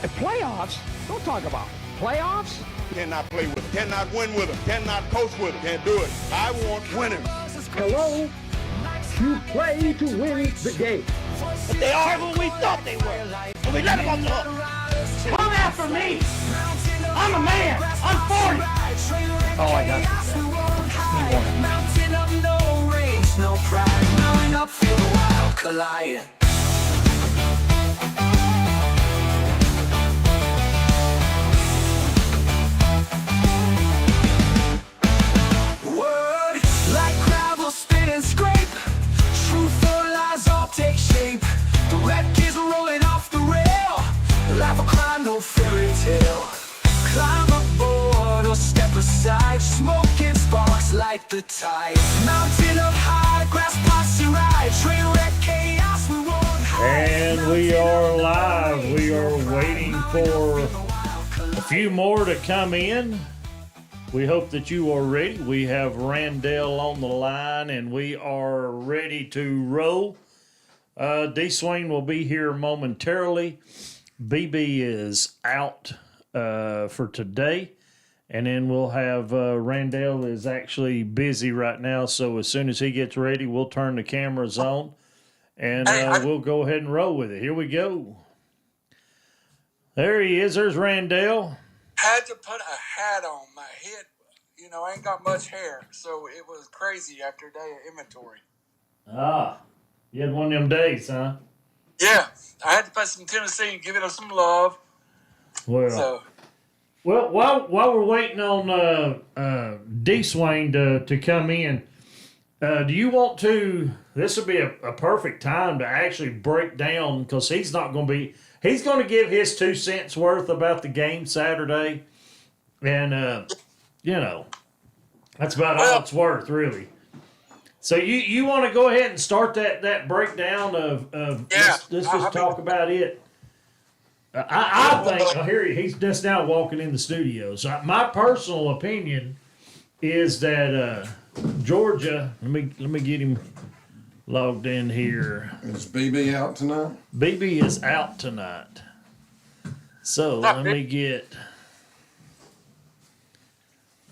Playoffs? Don't talk about playoffs. Cannot play with them, cannot win with them, cannot coach with them, can't do it. I want winners. Hello? You play to win the game. But they are who we thought they were. And we let them off the hook. Come after me. I'm a man. I'm 40. Oh, I got you. Mountain of no range, no pride. Mounting up, feel the wild collide. Word like gravel, spin and scrape. Truth or lies all take shape. The red kids rolling off the rail. Life a climb, no fairy tale. Climb aboard or step aside. Smoking sparks light the tide. Mountain up high, grass Posse ride. Train wreck chaos, we won't hide. And we are live. We are waiting for a few more to come in. We hope that you are ready. We have Randall on the line, and we are ready to roll. D. Swain will be here momentarily. BB is out for today, and then we'll have Randall is actually busy right now, so as soon as he gets ready, we'll turn the cameras on, and we'll go ahead and roll with it. Here we go. There he is. There's Randall. Had to put a hat on my head. You know, I ain't got much hair, so it was crazy after a day of inventory. Ah, you had one of them days, huh? Yeah, I had to put some Tennessee and give it some love. Well, while we're waiting on D. Swain to come in, do you want to? This would be a perfect time to actually break down, because he's going to give his 2 cents worth about the game Saturday, and that's about all it's worth, really. So you want to go ahead and start that breakdown of let's just talk about it. I think he's just now walking in the studio. So my personal opinion is that Georgia. Let me get him logged in here. Is BB out tonight? BB is out tonight. So let me get.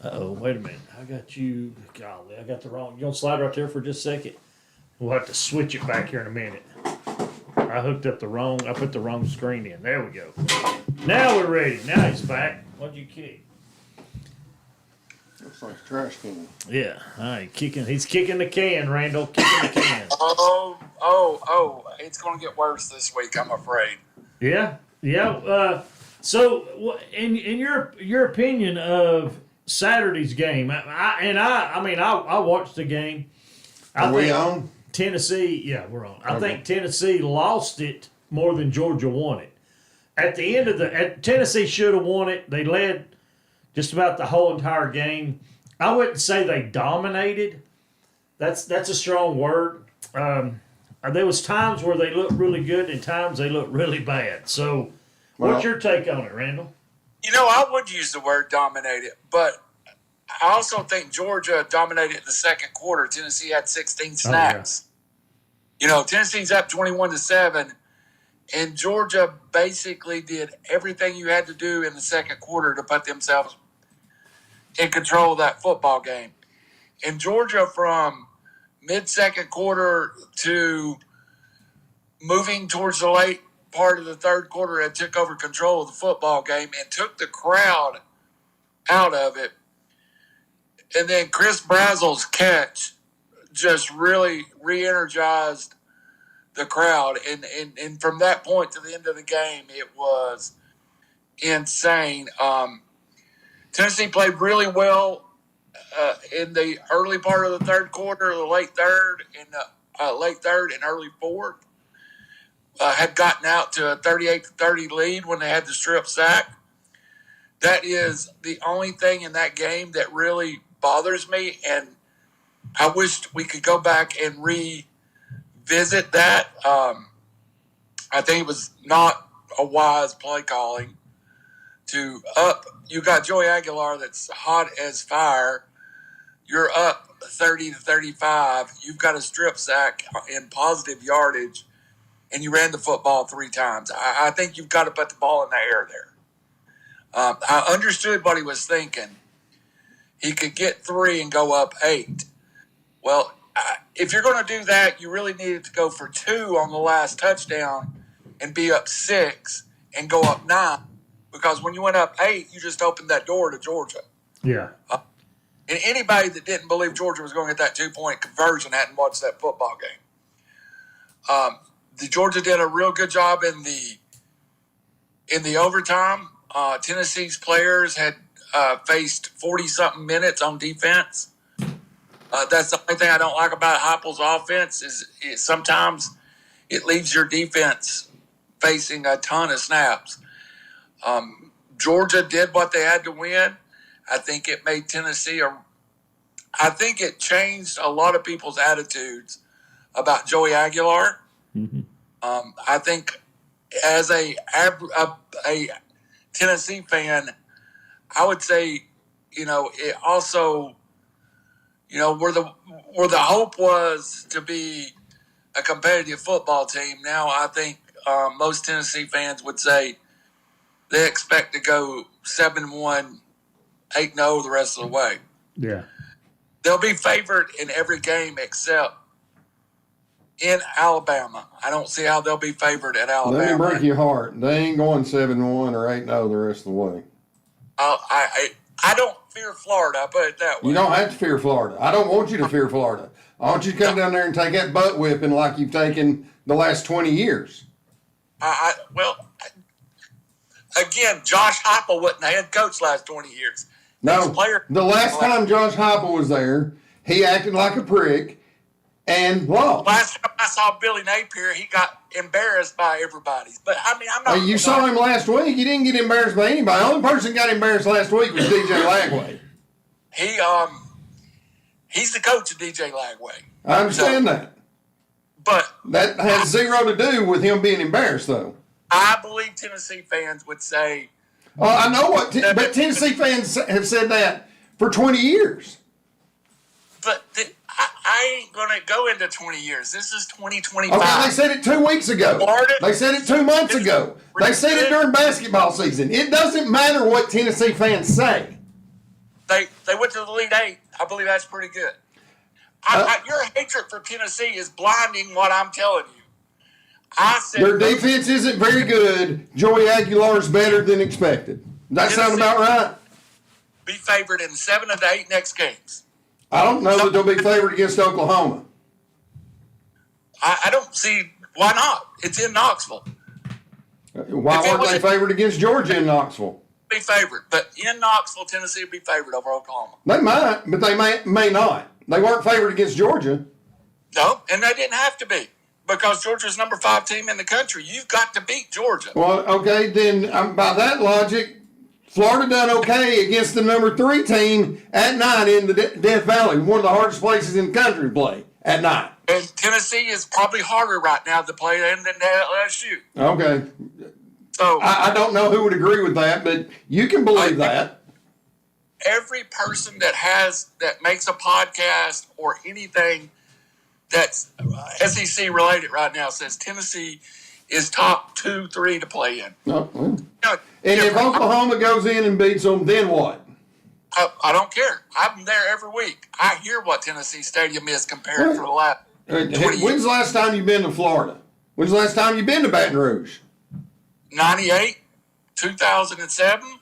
Wait a minute. I got you. Golly, I got the wrong. You gonna slide right there for just a second? We'll have to switch it back here in a minute. I put the wrong screen in. There we go. Now we're ready. Now he's back. What'd you kick? Looks like a trash can. Yeah. All right. He's kicking the can, Randall. Kicking the can. Oh. It's going to get worse this week, I'm afraid. Yeah. So, in your opinion of Saturday's game, I watched the game. Are we on? Tennessee, yeah, we're on. I think Tennessee lost it more than Georgia won it. At the end Tennessee should have won it. They led just about the whole entire game. I wouldn't say they dominated. That's a strong word. There was times where they looked really good and times they looked really bad. So, what's your take on it, Randall? You know, I would use the word dominated, but I also think Georgia dominated in the second quarter. Tennessee had 16 snaps. You know, Tennessee's up 21-7, and Georgia basically did everything you had to do in the second quarter to put themselves in control of that football game. And Georgia, from mid-second quarter to moving towards the late part of the third quarter, and took over control of the football game and took the crowd out of it. And then Chris Brazel's catch just really re-energized the crowd. And from that point to the end of the game, it was insane. Tennessee played really well in the early part of the third quarter, the late third and early fourth. Had gotten out to a 38-30 lead when they had the strip sack. That is the only thing in that game that really bothers me, and I wish we could go back and revisit that. I think it was not a wise play calling to up. You got Joey Aguilar that's hot as fire. You're up 30-35. You've got a strip sack in positive yardage, and you ran the football 3 times. I think you've got to put the ball in the air there. I understood what he was thinking. He could get 3 and go up 8. Well, if you're going to do that, you really needed to go for 2 on the last touchdown and be up 6 and go up 9. Because when you went up 8, you just opened that door to Georgia. Yeah. And anybody that didn't believe Georgia was going to get that 2-point conversion hadn't watched that football game. The Georgia did a real good job in the overtime. Tennessee's players had faced 40-something minutes on defense. That's the only thing I don't like about Heupel's offense is sometimes it leaves your defense facing a ton of snaps. Georgia did what they had to win. I think it made Tennessee I think it changed a lot of people's attitudes about Joey Aguilar. Mm-hmm. I think as a Tennessee fan, I would say, it also, where the hope was to be a competitive football team. Now I think most Tennessee fans would say they expect to go 7-1, 8-0 the rest of the way. Yeah. They'll be favored in every game except in Alabama. I don't see how they'll be favored at Alabama. Let me break your heart. They ain't going 7-1 or 8-0 the rest of the way. I don't fear Florida. I put it that way. You don't have to fear Florida. I don't want you to fear Florida. I want you to come down there and take that butt whipping like you've taken the last 20 years. Again, Josh Heupel wasn't the head coach last 20 years. No, the last time Josh Heupel was there, he acted like a prick and lost. Last time I saw Billy Napier, he got embarrassed by everybody. But I'm not. You saw him last week. He didn't get embarrassed by anybody. The only person that got embarrassed last week was DJ Lagway. He's the coach of DJ Lagway. I understand that. But that has zero to do with him being embarrassed, though. I believe Tennessee fans would say. I know but Tennessee fans have said that for 20 years. But I ain't going to go into 20 years. This is 2025. Okay, they said it 2 weeks ago. Florida, they said it 2 months ago. They said it during basketball season. It doesn't matter what Tennessee fans say. They went to the Elite 8. I believe that's pretty good. Your hatred for Tennessee is blinding what I'm telling you. I said their defense isn't very good. Joey Aguilar's better than expected. Does that sound about right? Be favored in 7 of the 8 next games. I don't know that they'll be favored against Oklahoma. I don't see why not. It's in Knoxville. Why weren't they favored against Georgia in Knoxville? Be favored, but in Knoxville, Tennessee would be favored over Oklahoma. They might, but they may not. They weren't favored against Georgia. No, and they didn't have to be because Georgia's number 5 team in the country. You've got to beat Georgia. Well, okay, then by that logic, Florida done okay against the number 3 team at night in the Death Valley, one of the hardest places in the country to play at night. And Tennessee is probably harder right now to play than LSU. Okay. So I don't know who would agree with that, but you can believe that. Every person that makes a podcast or anything that's SEC related right now says Tennessee is top 2, 3 to play in. Oh, well. And if Oklahoma goes in and beats them, then what? I don't care. I'm there every week. I hear what Tennessee Stadium is compared to the last 20 years. When's the last time you've been to Florida? When's the last time you've been to Baton Rouge? 98, 2007.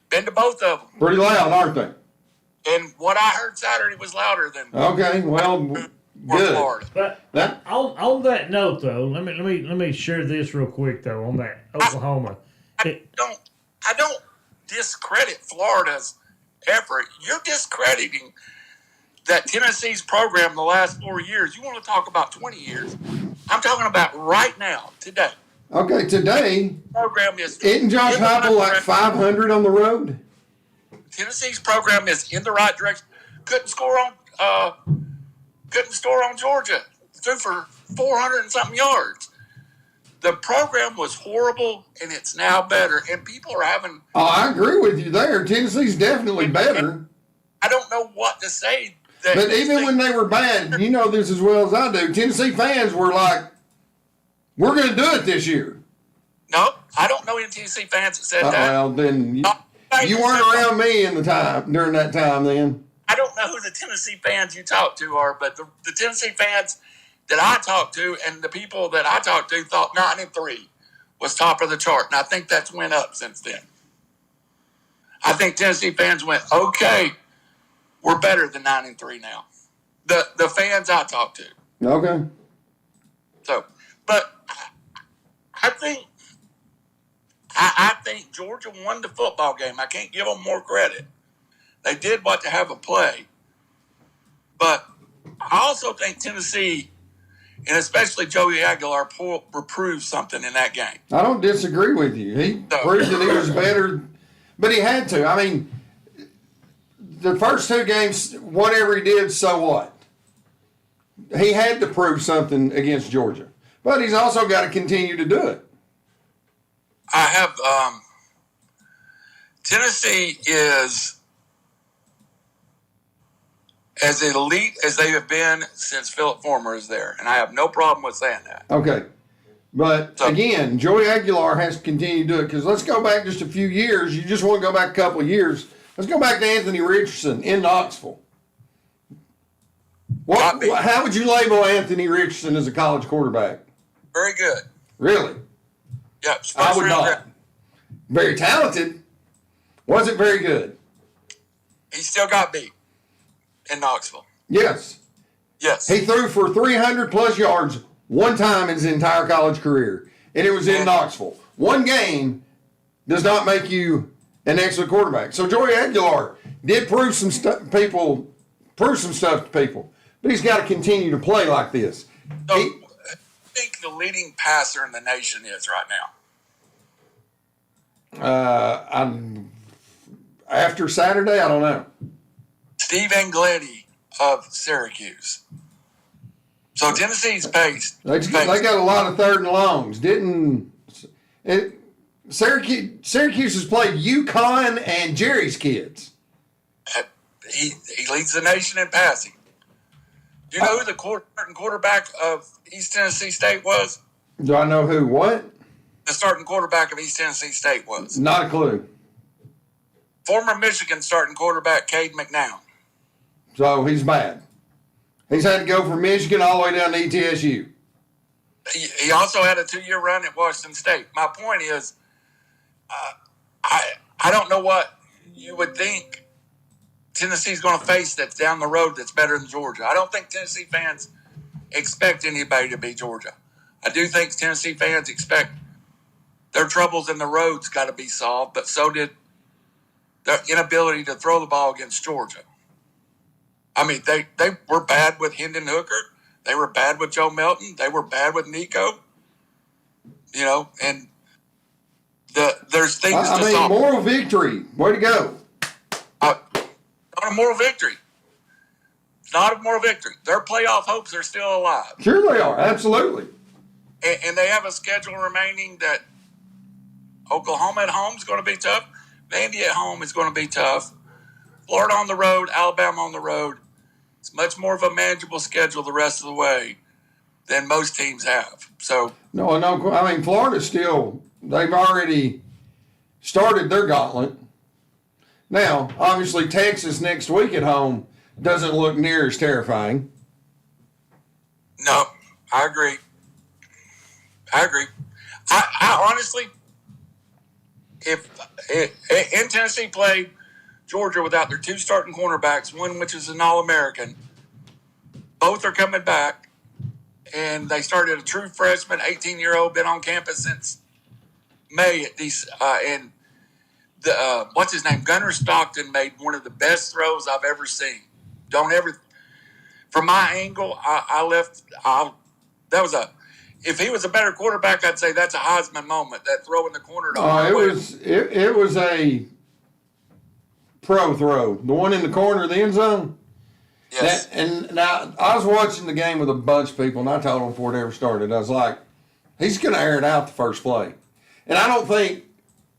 Been to both of them. Pretty loud, aren't they? And what I heard Saturday was louder than. Okay, well, good. Florida. But on that note, though, let me share this real quick though on that Oklahoma. I don't discredit Florida's effort. You're discrediting that Tennessee's program the last 4 years. You want to talk about 20 years? I'm talking about right now, today. Okay, today, Program is isn't Josh Heupel like 500 on the road? Tennessee's program is in the right direction. Couldn't score on Georgia. Threw for 400 and something yards. The program was horrible, and it's now better. And people are having. Oh, I agree with you there. Tennessee's definitely better. I don't know what to say. But even when they were bad, you know this as well as I do. Tennessee fans were like, We're going to do it this year. No, I don't know any Tennessee fans that said that. Well, then you weren't around me during that time then. I don't know who the Tennessee fans you talk to are, but the Tennessee fans that I talked to and the people that I talked to thought 9-3 was top of the chart, and I think that's went up since then. I think Tennessee fans went, okay, we're better than 9-3 now. The fans I talked to. Okay. So, but I think Georgia won the football game. I can't give them more credit. They did what to have a play. But I also think Tennessee, and especially Joey Aguilar, proved something in that game. I don't disagree with you. He proved that he was better, but he had to. I mean, the first two games, whatever he did, so what? He had to prove something against Georgia. But he's also got to continue to do it. I have Tennessee is as elite as they have been since Philip Former is there, and I have no problem with saying that. Okay. But, again, Joey Aguilar has to continue to do it because let's go back just a few years. You just want to go back a couple of years. Let's go back to Anthony Richardson in Knoxville. How would you label Anthony Richardson as a college quarterback? Very good. Really? Yep. I would not. Very talented. Wasn't very good. He still got beat in Knoxville. Yes. Yes. He threw for 300 plus yards one time in his entire college career, and it was in Knoxville. One game does not make you an excellent quarterback. So Joey Aguilar did prove some stuff to people, but he's got to continue to play like this. So, I think the leading passer in the nation is right now. After Saturday, I don't know. Steve Angletti of Syracuse. So Tennessee's paced. They got a lot of third and longs. Syracuse has played UConn and Jerry's kids. He leads the nation in passing. Do you know who the starting quarterback of East Tennessee State was? Do I know who? What? The starting quarterback of East Tennessee State was. Not a clue. Former Michigan starting quarterback Cade McNown. So he's bad. He's had to go from Michigan all the way down to ETSU. He also had a 2-year run at Washington State. My point is, I don't know what you would think Tennessee's going to face that's down the road that's better than Georgia. I don't think Tennessee fans expect anybody to be Georgia. I do think Tennessee fans expect their troubles in the road's got to be solved, but so did their inability to throw the ball against Georgia. I mean, they were bad with Hendon Hooker. They were bad with Joe Melton. They were bad with Nico. You know, and there's things to solve. Moral victory. Way to go. Not a moral victory. It's not a moral victory. Their playoff hopes are still alive. Sure they are. Absolutely. And they have a schedule remaining that Oklahoma at home is going to be tough. Vandy at home is going to be tough. Florida on the road, Alabama on the road. It's much more of a manageable schedule the rest of the way than most teams have. So No, I mean, Florida's still, they've already started their gauntlet. Now, obviously, Texas next week at home doesn't look near as terrifying. No, I agree. I honestly, if Tennessee played Georgia without their 2 starting cornerbacks, one which is an All-American, both are coming back, and they started a true freshman, 18-year-old, been on campus since May at these, and what's his name? Gunnar Stockton made one of the best throws I've ever seen. From my angle, if he was a better quarterback, I'd say that's a Heisman moment, that throw in the corner to it was a pro throw. The one in the corner of the end zone. Yes. And now, I was watching the game with a bunch of people, and I told them before it ever started, I was like, he's going to air it out the first play. And I don't think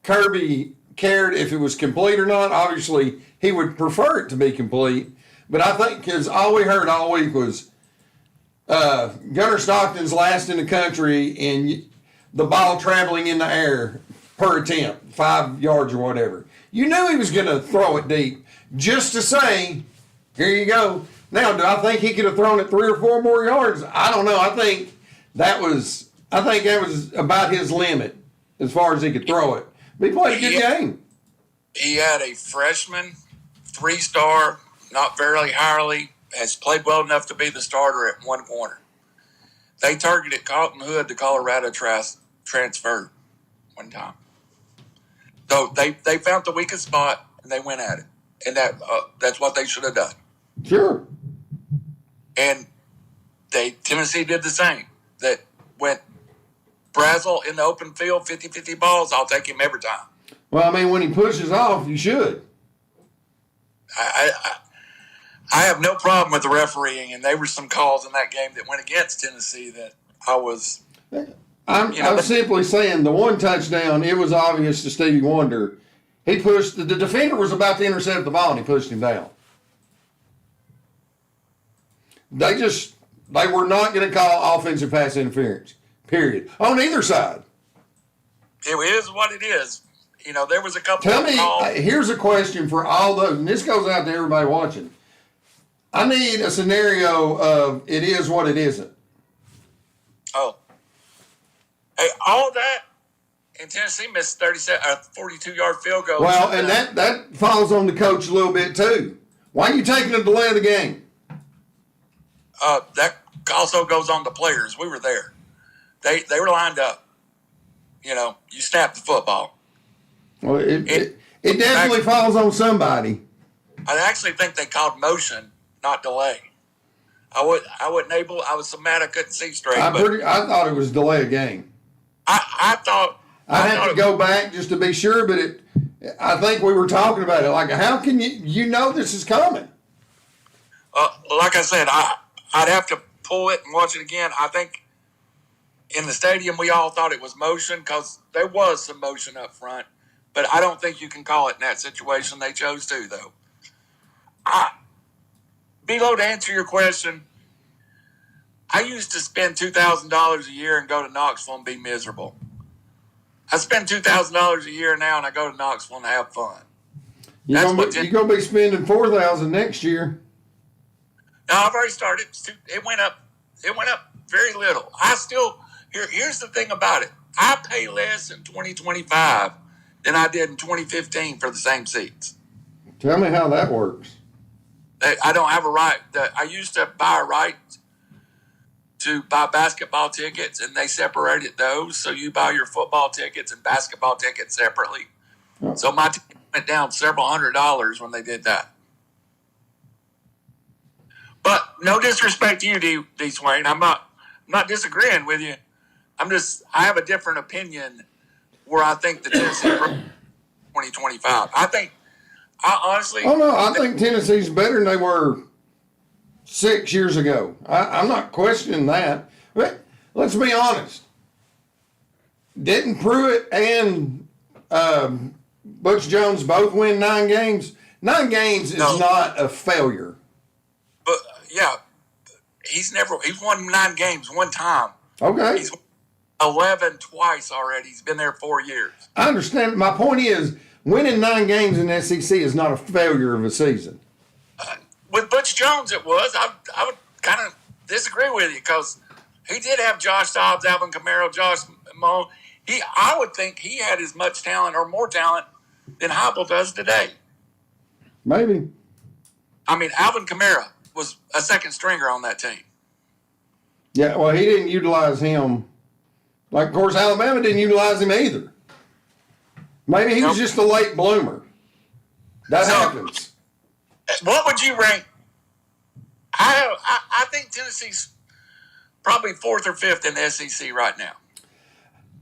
Kirby cared if it was complete or not. Obviously, he would prefer it to be complete. But I think because all we heard all week was Gunnar Stockton's last in the country in the ball traveling in the air per attempt, 5 yards or whatever. You knew he was going to throw it deep just to say, here you go. Now, do I think he could have thrown it 3 or 4 more yards? I don't know. I think that was about his limit as far as he could throw it. But he played a good game. He had a freshman, 3-star, not very highly, has played well enough to be the starter at one corner. They targeted Carlton Hood, the Colorado transfer one time. So they found the weakest spot and they went at it, and that's what they should have done. Sure. And Tennessee did the same. That went Brazel in the open field, 50-50 balls. I'll take him every time. Well, I mean, when he pushes off, you should. I have no problem with the refereeing, and there were some calls in that game that went against Tennessee that I was. I'm simply saying the one touchdown, it was obvious to Stevie Wonder. He pushed, the defender was about to intercept the ball, and he pushed him down. They were not going to call offensive pass interference, period, on either side. It is what it is. You know, there was a couple Tell of me, calls. here's a question for all those, and this goes out to everybody watching. I need a scenario of it is what it isn't. Oh. Hey, all that, and Tennessee missed 42-yard field goal. Well, and that falls on the coach a little bit too. Why are you taking a delay of the game? That also goes on the players. We were there. They were lined up. You know, you snapped the football. Well, it definitely falls on somebody. I actually think they called motion, not delay. I was so mad I couldn't see straight. I thought it was delay of game. I thought I had to go back just to be sure, but I think we were talking about it. Like, how can you know this is coming? Like I said, I'd have to pull it and watch it again. I think in the stadium we all thought it was motion because there was some motion up front, but I don't think you can call it in that situation. They chose to, though. Below, to answer your question, I used to spend $2,000 a year and go to Knoxville and be miserable. I spend $2,000 a year now and I go to Knoxville and have fun. You're going to be spending $4,000 next year. No, I've already started. It went up. It went up very little. Here's the thing about it. I pay less in 2025 than I did in 2015 for the same seats. Tell me how that works. I don't have a right. I used to buy a right to buy basketball tickets, and they separated those. So you buy your football tickets and basketball tickets separately. Oh. So my ticket went down several $100s when they did that. But no disrespect to you, D. Swain. I'm not disagreeing with you. I have a different opinion where I think the Tennessee 2025. I honestly. Oh no, I think Tennessee's better than they were 6 years ago. I'm not questioning that. But let's be honest. Didn't Pruitt and Butch Jones both win 9 games? 9 games is not a failure. But yeah, he's won 9 games one time. Okay. He's won 11 twice already. He's been there 4 years. I understand. My point is, winning 9 games in the SEC is not a failure of a season. With Butch Jones, it was. I would kind of disagree with you because he did have Josh Dobbs, Alvin Kamara, Josh Moe. I would think he had as much talent or more talent than Heupel does today. Maybe. I mean, Alvin Kamara was a second stringer on that team. Yeah, well, he didn't utilize him. Like, of course, Alabama didn't utilize him either. Maybe he was just a late bloomer. That happens. What would you rank? I think Tennessee's probably 4th or 5th in the SEC right now.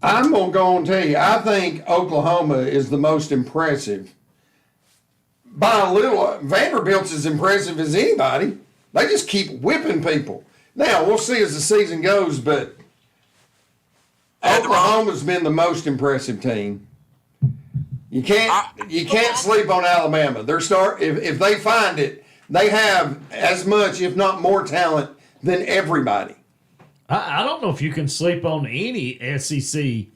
I'm going to go on and tell you, I think Oklahoma is the most impressive. By a little, Vanderbilt's as impressive as anybody. They just keep whipping people. Now, we'll see as the season goes, but Oklahoma's been the most impressive team. You can't sleep on Alabama. If they find it, they have as much, if not more, talent than everybody. I don't know if you can sleep on any SEC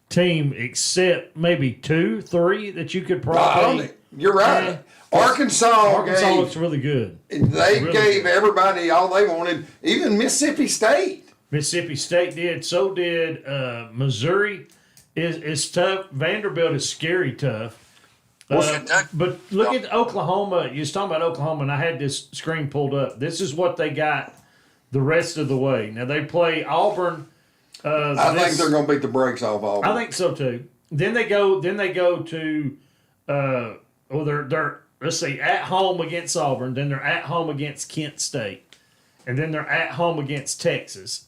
team except maybe 2, 3 that you could probably. You're right. Arkansas looks really good. They gave everybody all they wanted, even Mississippi State. Mississippi State did. So did Missouri. Is tough. Vanderbilt is scary tough. But look at Oklahoma. You was talking about Oklahoma, and I had this screen pulled up. This is what they got the rest of the way. Now they play Auburn. I think they're going to beat the brakes off Auburn. I think so too. Then they go to. They're let's see, at home against Auburn. Then they're at home against Kent State, and then they're at home against Texas.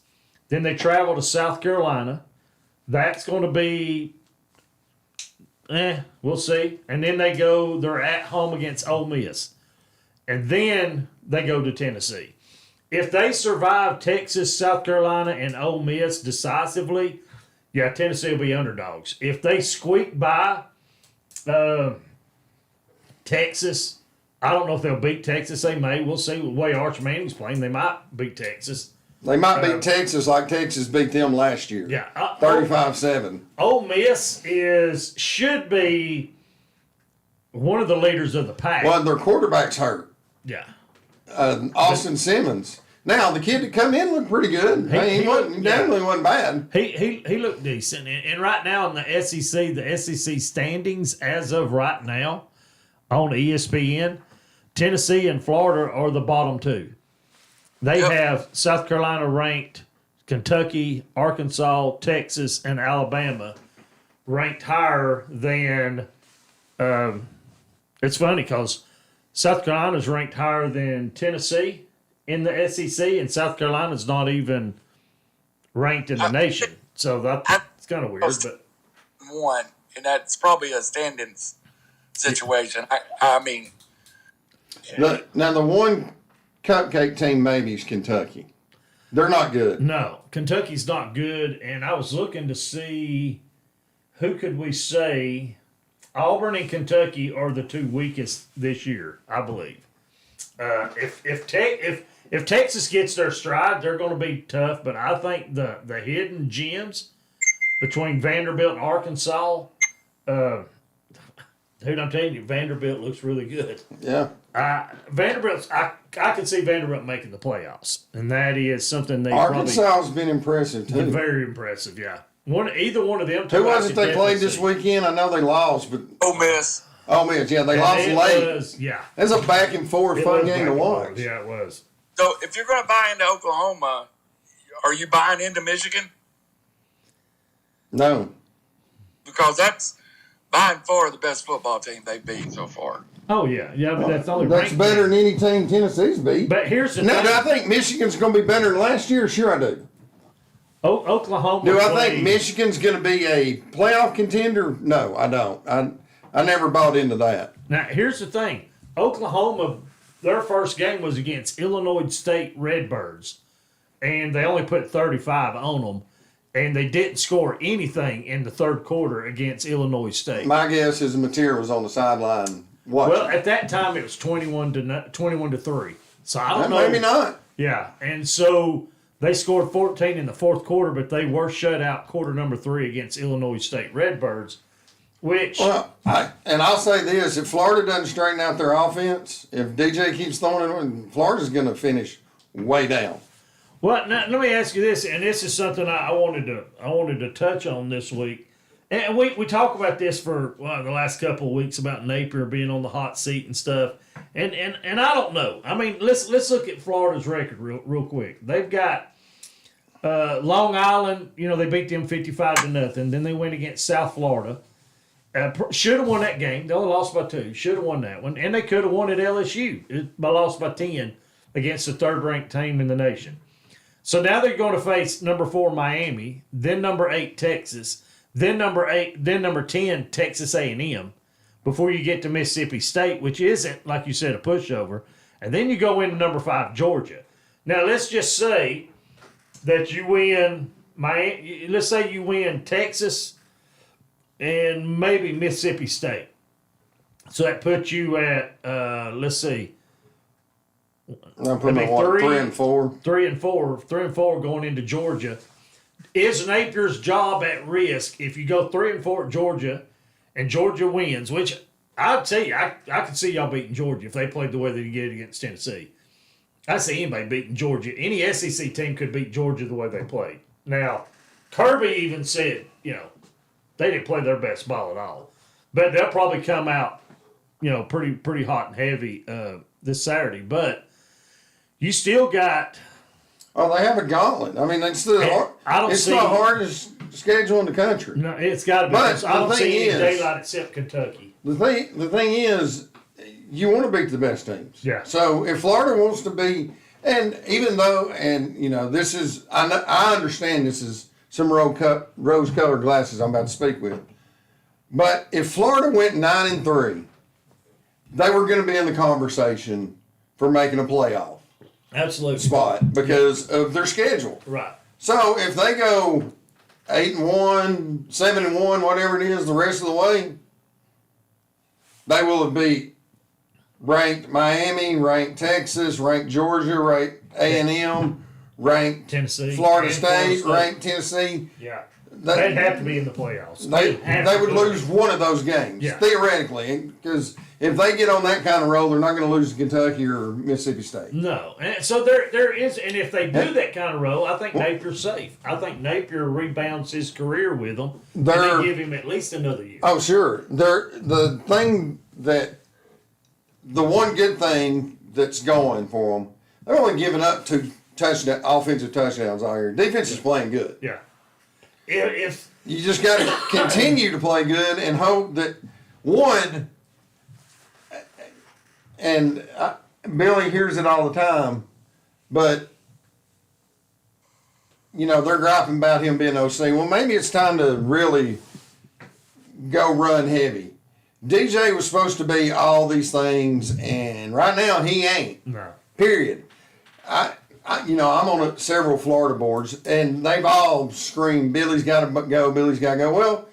Then they travel to South Carolina. That's going to be. We'll see. And then they're at home against Ole Miss. And then they go to Tennessee. If they survive Texas, South Carolina, and Ole Miss decisively, yeah, Tennessee will be underdogs. If they squeak by Texas, I don't know if they'll beat Texas. They may. We'll see. The way Arch Manning's playing, they might beat Texas. They might beat Texas like Texas beat them last year. Yeah. 35-7. Ole Miss should be one of the leaders of the pack. Well, their quarterback's hurt. Yeah. Austin Simmons. Now, the kid that come in looked pretty good. He definitely wasn't bad. He looked decent. And right now in the SEC standings as of right now on ESPN, Tennessee and Florida are the bottom 2. They have South Carolina ranked, Kentucky, Arkansas, Texas, and Alabama ranked higher than. It's funny because South Carolina's ranked higher than Tennessee in the SEC, and South Carolina's not even ranked in the nation. So that's kind of weird. But one, and that's probably a standings situation. I mean, now the one cupcake team maybe is Kentucky. They're not good. No, Kentucky's not good, and I was looking to see who could we say. Auburn and Kentucky are the 2 weakest this year, I believe. If Texas gets their stride, they're going to be tough. But I think the hidden gems between Vanderbilt and Arkansas, dude, I'm telling you, Vanderbilt looks really good. Yeah. I can see Vanderbilt making the playoffs, and that is something they Arkansas's been impressive too. Very impressive, yeah. Either one of them. Who was it they played this weekend? I know they lost, but Ole Miss. Ole Miss, yeah, they lost late. Yeah, it was a back and forth fun game to watch. Yeah, it was. So if you're going to buy into Oklahoma, are you buying into Michigan? No, because that's by far the best football team they've beat so far. Oh yeah, but that's only that's better than any team Tennessee's beat. But here's the now, thing. do I think Michigan's going to be better than last year? Sure, I do. Oklahoma. Do I think Michigan's going to be a playoff contender? No, I don't. I never bought into that. Now, here's the thing. Oklahoma, their first game was against Illinois State Redbirds, and they only put 35 on them, and they didn't score anything in the third quarter against Illinois State. My guess is the material was on the sideline watching. Well, at that time, it was 21 to 3. So I don't know. Maybe not. Yeah, and so they scored 14 in the fourth quarter, but they were shut out quarter number 3 against Illinois State Redbirds, which... Well, I'll say this. If Florida doesn't straighten out their offense, if DJ keeps throwing it, Florida's going to finish way down. Well, now, let me ask you this, and this is something I wanted to touch on this week. And we talk about this for the last couple of weeks about Napier being on the hot seat and stuff. And I don't know. I mean, let's look at Florida's record real quick. They've got Long Island. You know, they beat them 55-0. Then they went against South Florida. Should have won that game. They only lost by 2. Should have won that one, and they could have won at LSU. Lost by 10 against the third-ranked team in the nation. So now they're going to face number 4 Miami, then number 8 Texas. Then number 10, Texas A&M, before you get to Mississippi State, which isn't, like you said, a pushover. And then you go into number 5, Georgia. Now, let's just say that you win let's say you win Texas and maybe Mississippi State. So that puts you at, let's see, I'm putting That'd be what, three. 3 and 4. 3 and 4. 3 and 4 going into Georgia. Is Napier's job at risk if you go 3 and 4 at Georgia and Georgia wins, which I'll tell you, I could see y'all beating Georgia if they played the way they did against Tennessee. I see anybody beating Georgia. Any SEC team could beat Georgia the way they played. Now, Kirby even said, they didn't play their best ball at all. But they'll probably come out, pretty hot and heavy this Saturday. But you still got... Oh, they have a gauntlet. I mean, it's the hardest schedule in the country. No, it's got to be. But I don't the thing see any is- daylight except Kentucky. The thing is, you want to beat the best teams. Yeah. So if Florida wants to be, and even though, this is, I understand this is some rose-colored glasses I'm about to speak with, but if Florida went 9 and 3, they were going to be in the conversation for making a playoff Absolutely. spot because of their schedule. Right. So if they go 8 and 1, 7 and 1, whatever it is, the rest of the way, they will have beat ranked Miami, ranked Texas, ranked Georgia, ranked A&M, ranked Tennessee, Florida and State, Florida State. ranked Tennessee. Yeah. They- They'd have to be in the playoffs. They would lose one of those games, Yeah. theoretically, because if they get on that kind of roll, they're not going to lose to Kentucky or Mississippi State. No. And so there is, and if they do that kind of role, I think Napier's safe. I think Napier rebounds his career with them, and they give him at least another year. Oh, sure. The one good thing that's going for them, they're only giving up 2 offensive touchdowns all year. Defense is playing good. Yeah. If You just got to continue to play good and hope that one, and Billy hears it all the time, but they're griping about him being OC. Well, maybe it's time to really go run heavy. DJ was supposed to be all these things, and right now he ain't. no. Period. I'm on several Florida boards, and they've all screamed, Billy's got to go, Billy's got to go. Well,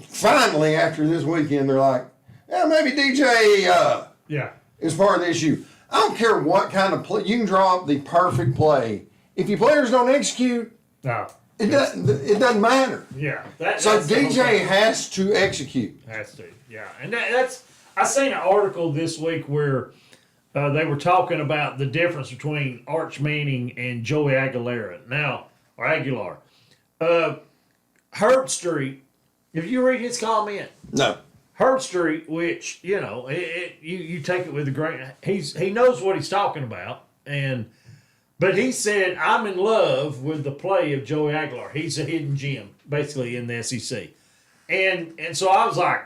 finally, after this weekend, they're like, yeah, maybe DJ Yeah. is part of the issue. I don't care what kind of play. You can draw up the perfect play. If your players don't execute, No. it doesn't matter. Yeah. So that's the whole DJ thing. has to execute. Has to, yeah. And that's, I seen an article this week where they were talking about the difference between Arch Manning and Joey Aguilera. Or Aguilar. Herb Street, if you read his comment, No. Herb Street, which, you take it with a grain, he knows what he's talking about, but he said, I'm in love with the play of Joey Aguilar. He's a hidden gem, basically, in the SEC. And so I was like,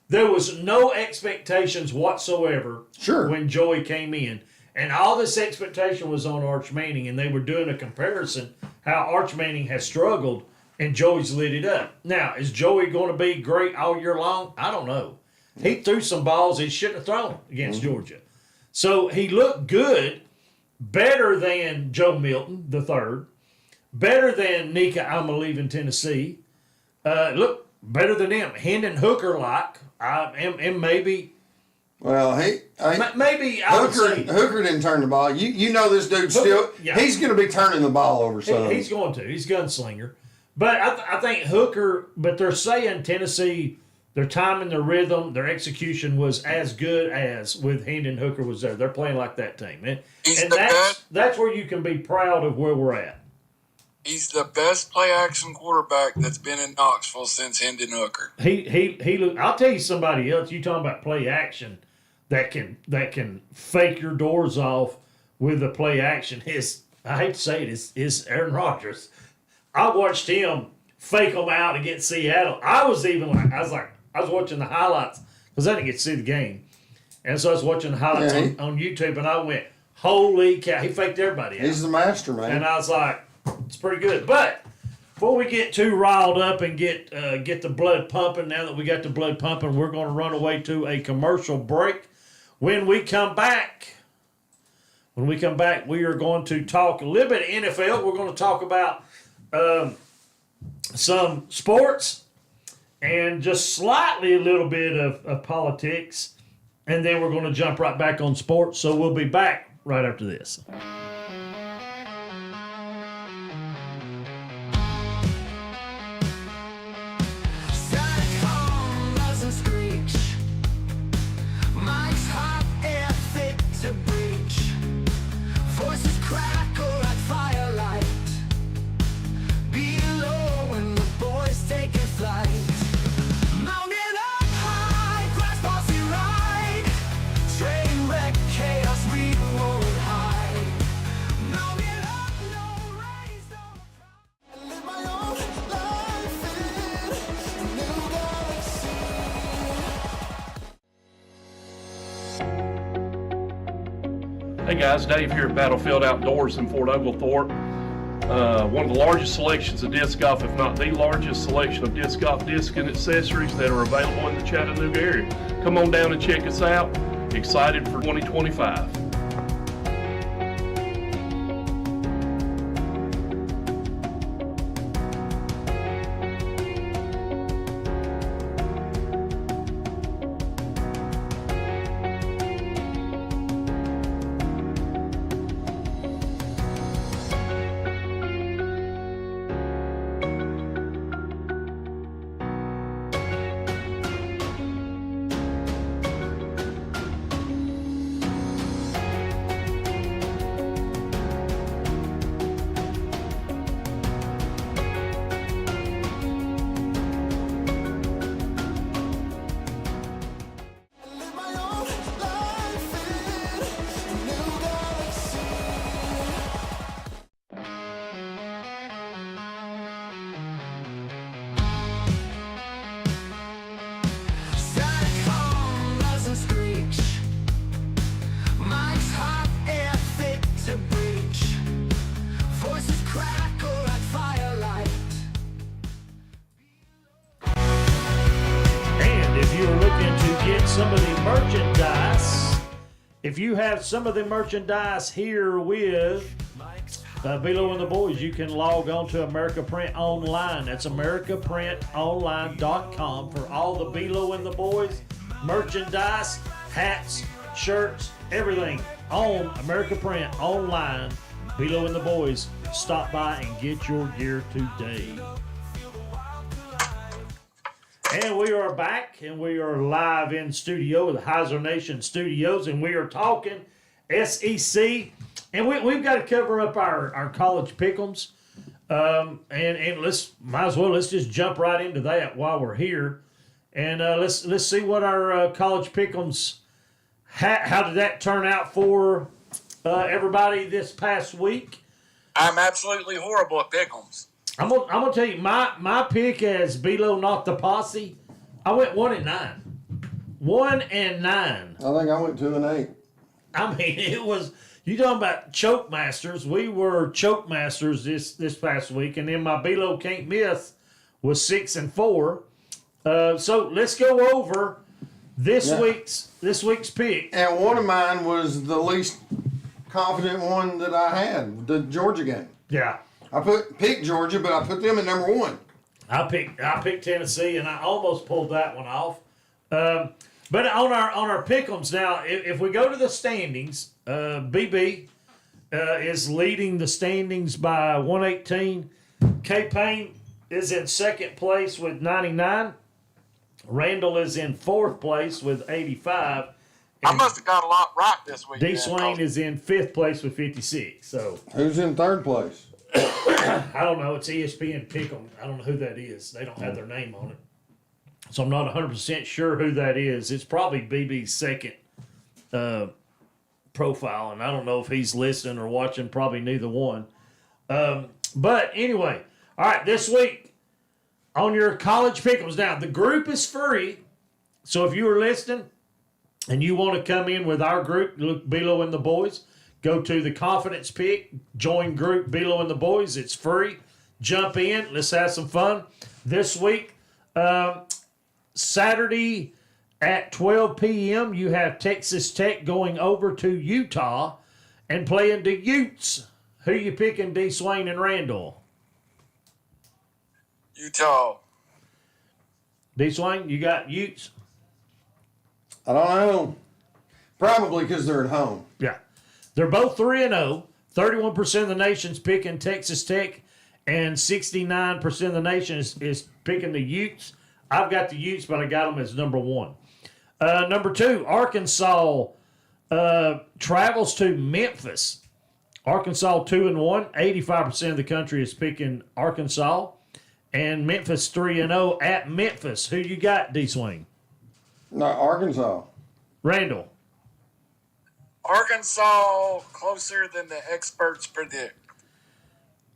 there was no expectations whatsoever Sure. when Joey came in. And all this expectation was on Arch Manning, and they were doing a comparison how Arch Manning has struggled, and Joey's lit it up. Now, is Joey going to be great all year long? I don't know. He threw some balls he shouldn't have thrown against Georgia. So he looked good, better than Joe Milton, the third, better than Nika Amaleave, Tennessee. Look, better than him. Hendon Hooker-like. And maybe... Well, maybe I would say... Hooker didn't turn the ball. You know this dude still... yeah. He's going to be turning the ball over some. He's going to. He's gunslinger. But I think Hooker... But they're saying Tennessee, their timing, their rhythm, their execution was as good as with Hendon Hooker was there. They're playing like that team. And that's where you can be proud of where we're at. He's the best play-action quarterback that's been in Knoxville since Hendon Hooker. He. I'll tell you somebody else. You talking about play action that can fake your doors off with the play action. I hate to say it, is Aaron Rodgers. I watched him fake them out against Seattle. I was watching the highlights because I didn't get to see the game, and so I was watching the highlights on YouTube, and I went, "Holy cow!" He faked everybody out. He's the master, man. And I was like, it's pretty good. But before we get too riled up and get the blood pumping, now that we got the blood pumping, we're going to run away to a commercial break. When we come back, we are going to talk a little bit of NFL. We're going to talk about some sports and just slightly a little bit of politics. and then we're going to jump right back on sports. So we'll be back right after this. Hey guys, Dave here at Battlefield Outdoors in Fort Oglethorpe. One of the largest selections of disc golf, if not the largest selection of disc golf disc and accessories that are available in the Chattanooga area. Come on down and check us out. Excited for 2025. Some of the merchandise. If you have some of the merchandise here with Bilo and the Boys, you can log on to America Print Online. That's AmericaPrintOnline.com for all the Bilo and the Boys merchandise, hats, shirts, everything on America Print Online. Bilo and the Boys, stop by and get your gear today. And we are back, and we are live in studio with Heiser Nation Studios, and we are talking SEC. And we've got to cover up our college pick'ems. And let's just jump right into that while we're here. And let's see what our college pick'ems, how did that turn out for everybody this past week? I'm absolutely horrible at pick'ems. I'm gonna tell you my pick as Bilo, not the Posse. I went 1-9. 1-9. I think I went 2-8. I mean, it was, you talking about choke masters. We were choke masters this past week, and then my Bilo can't miss was 6-4. So let's go over this week's pick. And one of mine was the least confident one that I had, the Georgia game. Yeah. I picked Georgia, but I put them at number 1. I picked Tennessee, and I almost pulled that one off. But on our pick'ems now, if we go to the standings, BB is leading the standings by 118. K-Payne is in second place with 99. Randall is in fourth place with 85. I must have got a lot right this week. D. Swain is in fifth place with 56. So who's in third place? I don't know. It's ESPN Pick'em. I don't know who that is. They don't have their name on it. So I'm not 100% sure who that is. It's probably BB's second profile, and I don't know if he's listening or watching. Probably neither one. But anyway, all right, this week on your college pick'ems. Now, the group is free. So if you are listening and you want to come in with our group, look, Bilo and the Boys, go to the Confidence Pick, join group Bilo and the Boys. It's free. Jump in. Let's have some fun. This week, Saturday at 12 p.m., you have Texas Tech going over to Utah and playing the Utes. Who you picking, D. Swain and Randall? Utah. D. Swain, you got Utes? I don't know. Probably because they're at home. Yeah. They're both 3-0. 31% of the nation's picking Texas Tech, and 69% of the nation is picking the Utes. I've got the Utes, but I got them as number 1. Number 2, Arkansas travels to Memphis. Arkansas 2-1. 85% of the country is picking Arkansas. And Memphis 3-0 at Memphis. Who you got, D-Swing? No, Arkansas. Randall. Arkansas closer than the experts predict.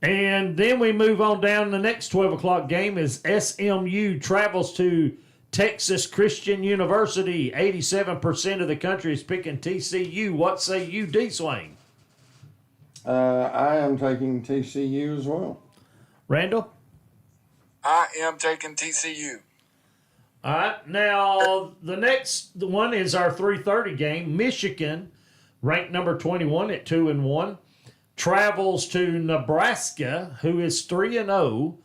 And then we move on down. The next 12 o'clock game is SMU travels to Texas Christian University. 87% of the country is picking TCU. What say you, D-Swing? I am taking TCU as well. Randall? I am taking TCU. All right. Now, the next one is our 3:30 game. Michigan, ranked number 21 at 2-1, travels to Nebraska, who is 3-0.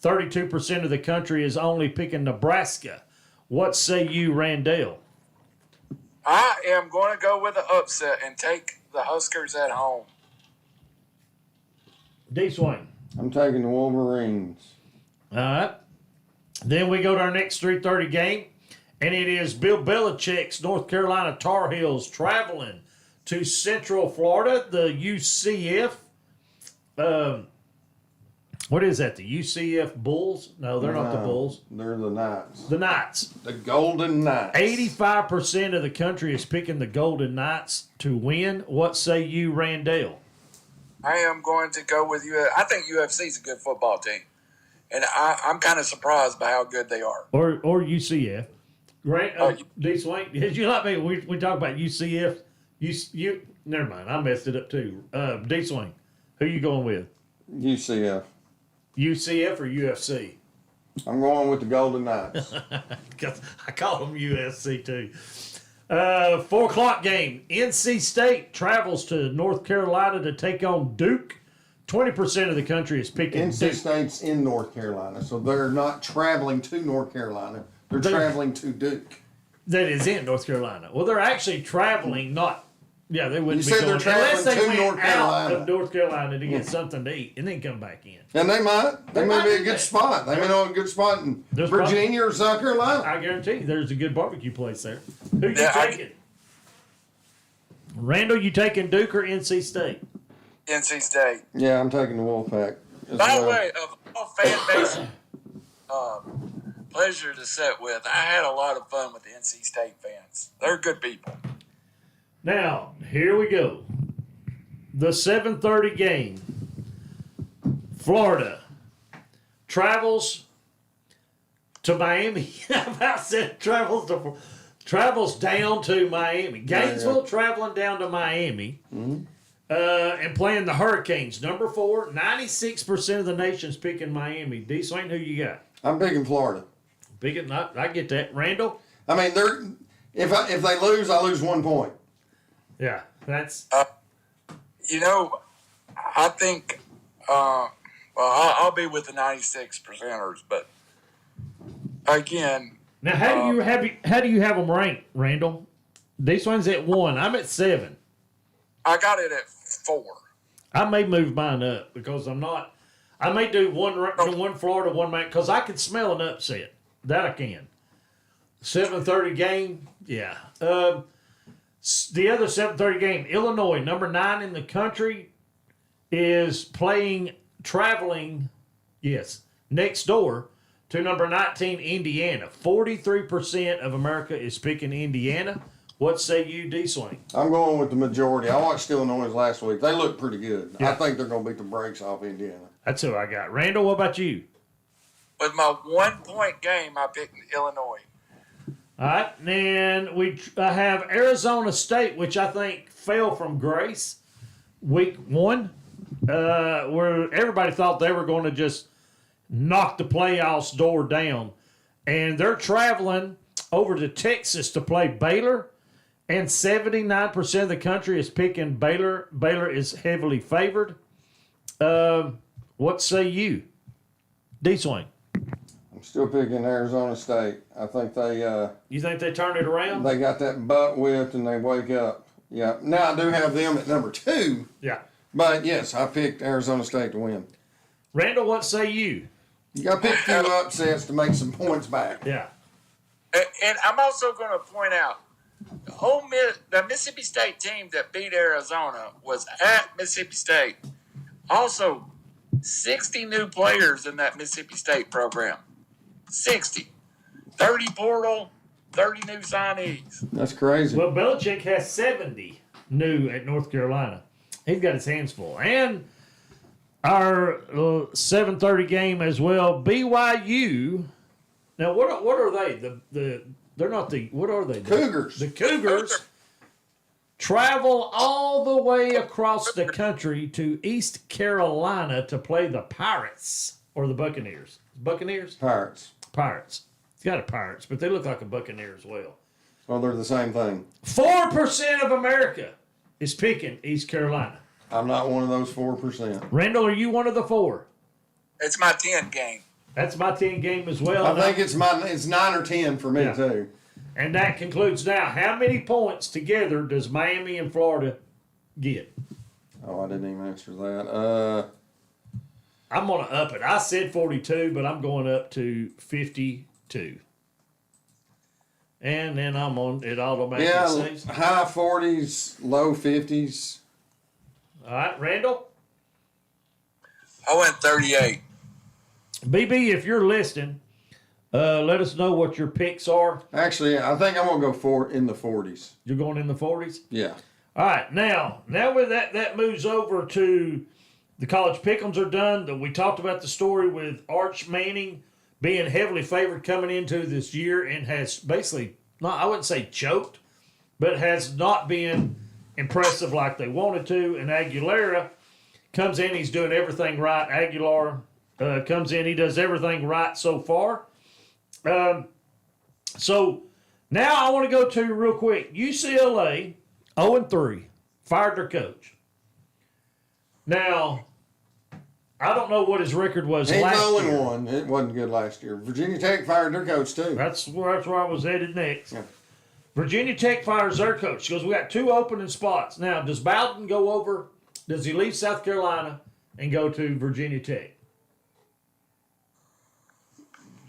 32% of the country is only picking Nebraska. What say you, Randall? I am going to go with the upset and take the Huskers at home. D-Swing. I'm taking the Wolverines. All right. Then we go to our next 3:30 game, and it is Bill Belichick's North Carolina Tar Heels traveling to Central Florida, the UCF. What is that? The UCF Bulls? No, they're not the Bulls. They're the Knights. The Knights. The Golden Knights. 85% of the country is picking the Golden Knights to win. What say you, Randall? I am going to go with you. I think UFC is a good football team. And I'm kind of surprised by how good they are. Or UCF. D-Swing, did you like me? We talk about UCF. You never mind. I messed it up too. D-Swing, who you going with? UCF. UCF or UFC? I'm going with the Golden Knights. Because I call them USC too. 4 o'clock game. NC State travels to North Carolina to take on Duke. 20% of the country is picking NC Duke. State's in North Carolina, so they're not traveling to North Carolina. They're traveling to Duke. That is in North Carolina. Well, they're actually traveling, not. Yeah, they wouldn't You be said going they're traveling unless they to went North out Carolina. of North Carolina to get something to eat and then come back in. And they might. They may might be a do good that. spot. They may know a good spot in There's Virginia or South Carolina. I guarantee you there's a good barbecue place there. Who you Yeah, taking? Randall, you taking Duke or NC State? NC State. Yeah, I'm taking the Wolfpack. By the way, of all fan base pleasure to sit with, I had a lot of fun with the NC State fans. They're good people. Now, here we go. The 7:30 game. Florida travels to Miami. I about said travels down to Miami. Gainesville traveling down to Miami. And playing the Hurricanes. Number 4, 96% of the nation's picking Miami. D-Swing, who you got? I'm picking Florida. Picking, I get that. Randall? I mean, if they lose, I lose 1 point. Yeah, that's... I think, I'll be with the 96%ers, but again... Now, how do you have them ranked, Randall? D-Swing's at 1. I'm at 7. I got it at 4. I may move mine up because I'm not... I may do one Florida, one man, because I can smell an upset. That I can. 7:30 game, yeah. The other 7:30 game, Illinois, number 9 in the country, is traveling, next door to number 19, Indiana. 43% of America is picking Indiana. What say you, D-Swing? I'm going with the majority. I watched Illinois last week. They look pretty good. Yeah. I think they're going to beat the brakes off Indiana. That's who I got. Randall, what about you? With my 1-point game, I picked Illinois. All right, then I have Arizona State, which I think fell from grace week 1, where everybody thought they were going to just knock the playoffs door down. And they're traveling over to Texas to play Baylor, and 79% of the country is picking Baylor. Baylor is heavily favored. What say you? D-Swing. I'm Still picking Arizona State. I think they You think they turn it around? they got that butt whipped and they wake up. Yeah. Now I do have them at number 2, Yeah. but yes, I picked Arizona State to win. Randall, what say you? You got to pick a few upsets to make some points back. Yeah. And I'm also going to point out, the Mississippi State team that beat Arizona was at Mississippi State. Also, 60 new players in that Mississippi State program. 60. 30 portal, 30 new signees. That's crazy. Well, Belichick has 70 new at North Carolina. He's got his hands full. And our 7:30 game as well. BYU. Now, what are they? They're not the. What are they? Cougars. The Cougars travel all the way across the country to East Carolina to play the Pirates or the Buccaneers. Buccaneers? Pirates. Pirates. It's got a Pirates, but they look like a Buccaneer as well. Well, they're the same thing. 4% of America is picking East Carolina. I'm not one of those 4%. Randall, are you one of the 4? It's my 10 game. That's my 10 game as well. I think it's 9 or 10 for me Yeah. too. And that concludes now. How many points together does Miami and Florida get? Oh, I didn't even answer that. I'm going to up it. I said 42, but I'm going up to 52. And then I'm on it automatically Yeah, says. high 40s, low 50s. All right, Randall. I went 38. BB, if you're listening, let us know what your picks are. Actually, I think I'm gonna go in the 40s. You're going in the 40s? Yeah. All right, now with that moves over to the college pick'ems are done. We talked about the story with Arch Manning being heavily favored coming into this year and has basically, I wouldn't say choked, but has not been impressive like they wanted to. And Aguilera comes in, he's doing everything right. Aguilar comes in, he does everything right so far. So now I want to go to real quick. UCLA 0-3, fired their coach. Now, I don't know what his record was He's last only year. one. It wasn't good last year. Virginia Tech fired their coach too. That's where I was headed next. Yeah. Virginia Tech fires their coach. She goes, we got 2 opening spots. Now, does Bowden go over? Does he leave South Carolina and go to Virginia Tech?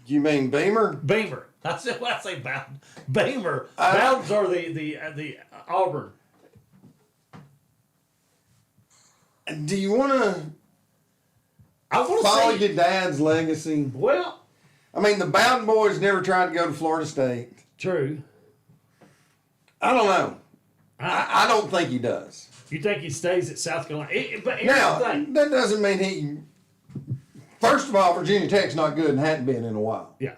You mean Beamer? Beamer. That's what I say. Bowden. Beamer. Bowden's are the Auburn. Do you want to I want follow to say. your dad's legacy? Well, I mean, the Bowden boys never tried to go to Florida State. true. I don't know. I don't think he does. You think he stays at South Carolina? But here's Now, the thing. that doesn't mean he. First of all, Virginia Tech's not good and hadn't been in a while. Yeah.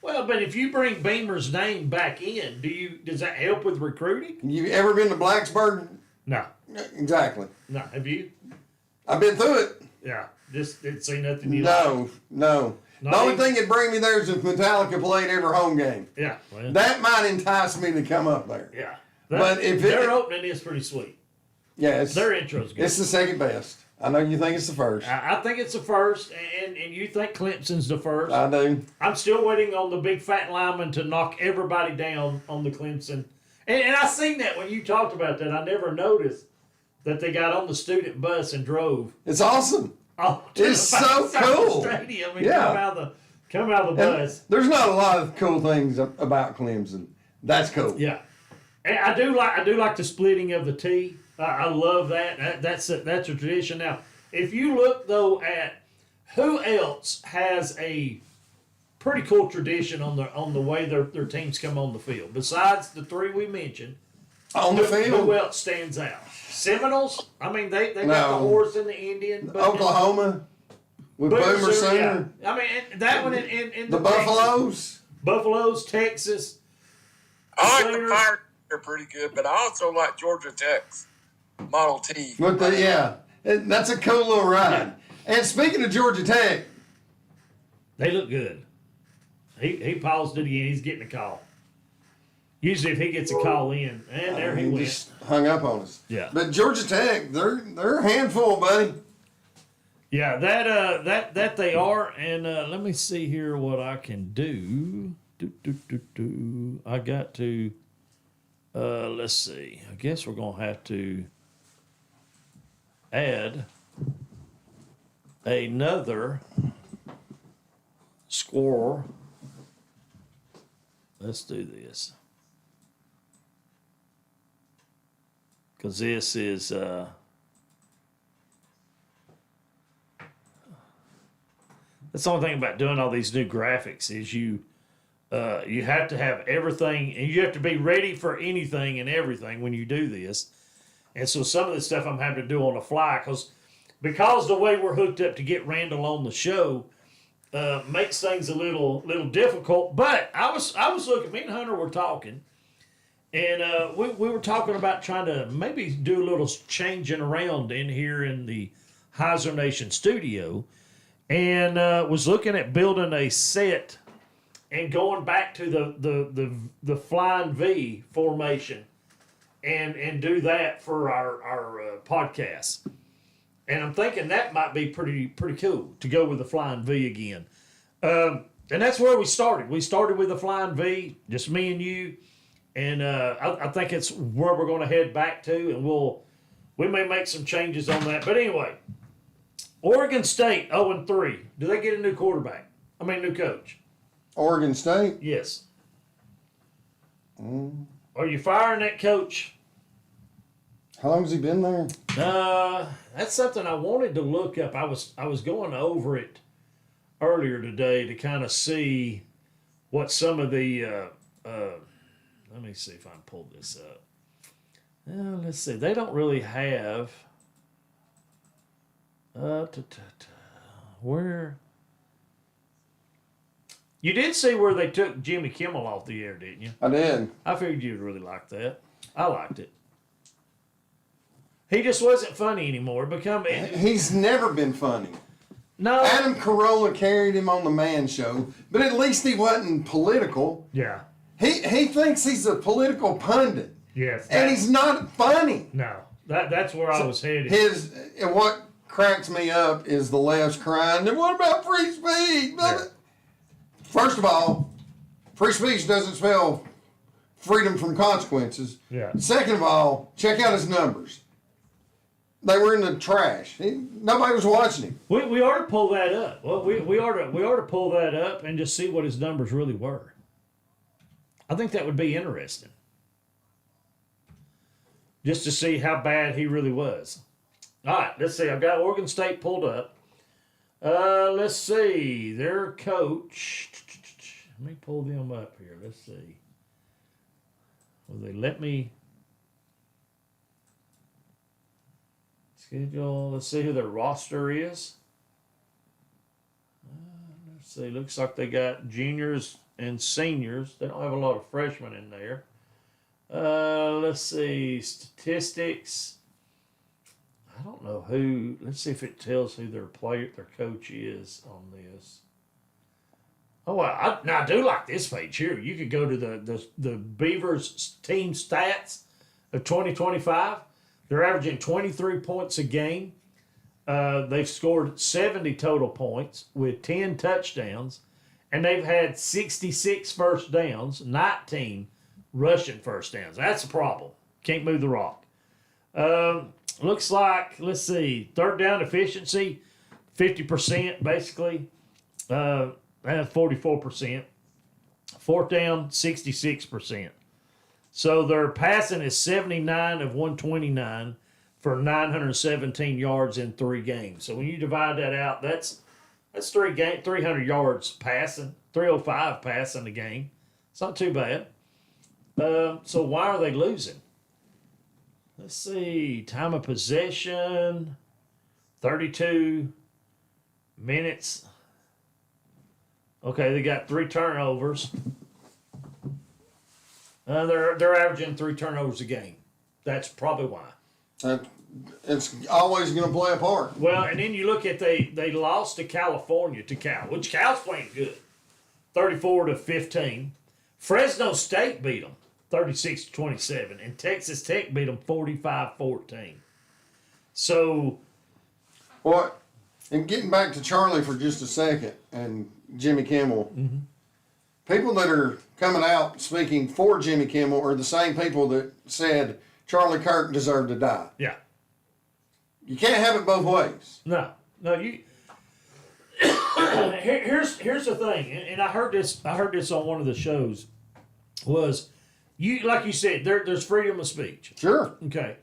Well, but if you bring Beamer's name back in, does that help with recruiting? You ever been to Blacksburg? No. Exactly. No. Have you? I've been through it. Yeah. Just didn't see nothing you like. No. The only thing that'd bring me there is if Metallica played every home game. Yeah. Well, That might entice me to come up there. yeah. But if their opening is pretty sweet. Yeah, Their intro's good. it's the second best. I know you think it's the first. I think it's the first, and you think Clemson's the first. I do. I'm still waiting on the big fat lineman to knock everybody down on the Clemson. And I seen that when you talked about that. I never noticed that they got on the student bus and drove. It's awesome. Oh, It's so cool. Stadium and Yeah. come out of the And bus. there's not a lot of cool things about Clemson. That's cool. Yeah, and I do like the splitting of the T. I love that. That's a tradition. Now, if you look though at who else has a pretty cool tradition on the way their teams come on the field, besides the 3 we mentioned, On the field, who else stands out? Seminoles. I mean, they got No. the horse and the Indian. But Oklahoma with Boomer Sooner. Yeah. I mean, and that one in The Texas. Buffaloes. Buffaloes, Texas. I like Sooners. the Pirates. They're pretty good, but I also like Georgia Tech's Model T. With the, yeah, that's a cool little ride. And speaking of Georgia Tech, They look good. He paused it again. He's getting a call. Usually, if he gets a call in, and there he went. just hung up on us. Yeah. But Georgia Tech, they're a handful, buddy. Yeah, that they are, and let me see here what I can do. I got to. Let's see. I guess we're gonna have to add another score. Let's do this because this is. That's the only thing about doing all these new graphics is you have to have everything, and you have to be ready for anything and everything when you do this. And so some of the stuff I'm having to do on the fly because the way we're hooked up to get Randall on the show makes things a little difficult. But I was looking. Me and Hunter were talking, and we were talking about trying to maybe do a little changing around in here in the Heiser Nation studio. And was looking at building a set and going back to the flying V formation and do that for our podcast. And I'm thinking that might be pretty cool to go with the flying V again. And that's where we started. We started with the flying V, just me and you. And I think it's where we're going to head back to, and we may make some changes on that. But anyway. Oregon State 0-3. Do they get a new quarterback? New coach. Oregon State? Yes. Are you firing that coach? How long has he been there? That's something I wanted to look up. I was going over it earlier today to kind of see what some of the. Let me see if I can pull this up. Let's see. They don't really have. Where you did see where they took Jimmy Kimmel off the air, didn't you? I did. I figured you'd really like that. I liked it. He just wasn't funny anymore. He's never been funny. No. Adam Carolla carried him on the Man Show, but at least he wasn't political. Yeah. He thinks he's a political pundit. Yes. And he's not funny. No. That's where I was headed. And what cracks me up is the left's crying, and what about free speech? Yeah. First of all, free speech doesn't spell freedom from consequences. Yeah. Second of all, check out his numbers. They were in the trash. Nobody was watching him. We ought to pull that up. Well, we ought to pull that up and just see what his numbers really were. I think that would be interesting. Just to see how bad he really was. All right, let's see. I've got Oregon State pulled up. Let's see. Their coach. Let me pull them up here. Let's see. Will they let me schedule? Let's see who their roster is. Let's see. Looks like they got juniors and seniors. They don't have a lot of freshmen in there. Let's see. Statistics. I don't know who. Let's see if it tells who their coach is on this. Oh, I do like this page here. You could go to the Beavers team stats of 2025. They're averaging 23 points a game. They've scored 70 total points with 10 touchdowns, and they've had 66 first downs, 19 rushing first downs. That's a problem. Can't move the rock. Looks like, let's see, third down efficiency, 50% basically. 44%. Fourth down, 66%. So their passing is 79 of 129 for 917 yards in 3 games. So when you divide that out, that's 300 yards passing, 305 passing a game. It's not too bad. So why are they losing? Let's see. Time of possession, 32 minutes. Okay, they got 3 turnovers. They're averaging 3 turnovers a game. That's probably why. It's always going to play a part. Well, and then you look at they lost to California, to Cal, which Cal's playing good, 34-15. Fresno State beat them 36-27, and Texas Tech beat them 45-14. So, what? And getting back to Charlie for just a second and Jimmy Kimmel, people that are coming out speaking for Jimmy Kimmel are the same people that said Charlie Kirk deserved to die. Yeah. You can't have it both ways. No, you. Here's the thing, and I heard this on one of the shows. Was you like you said there's freedom of speech. Sure. Okay,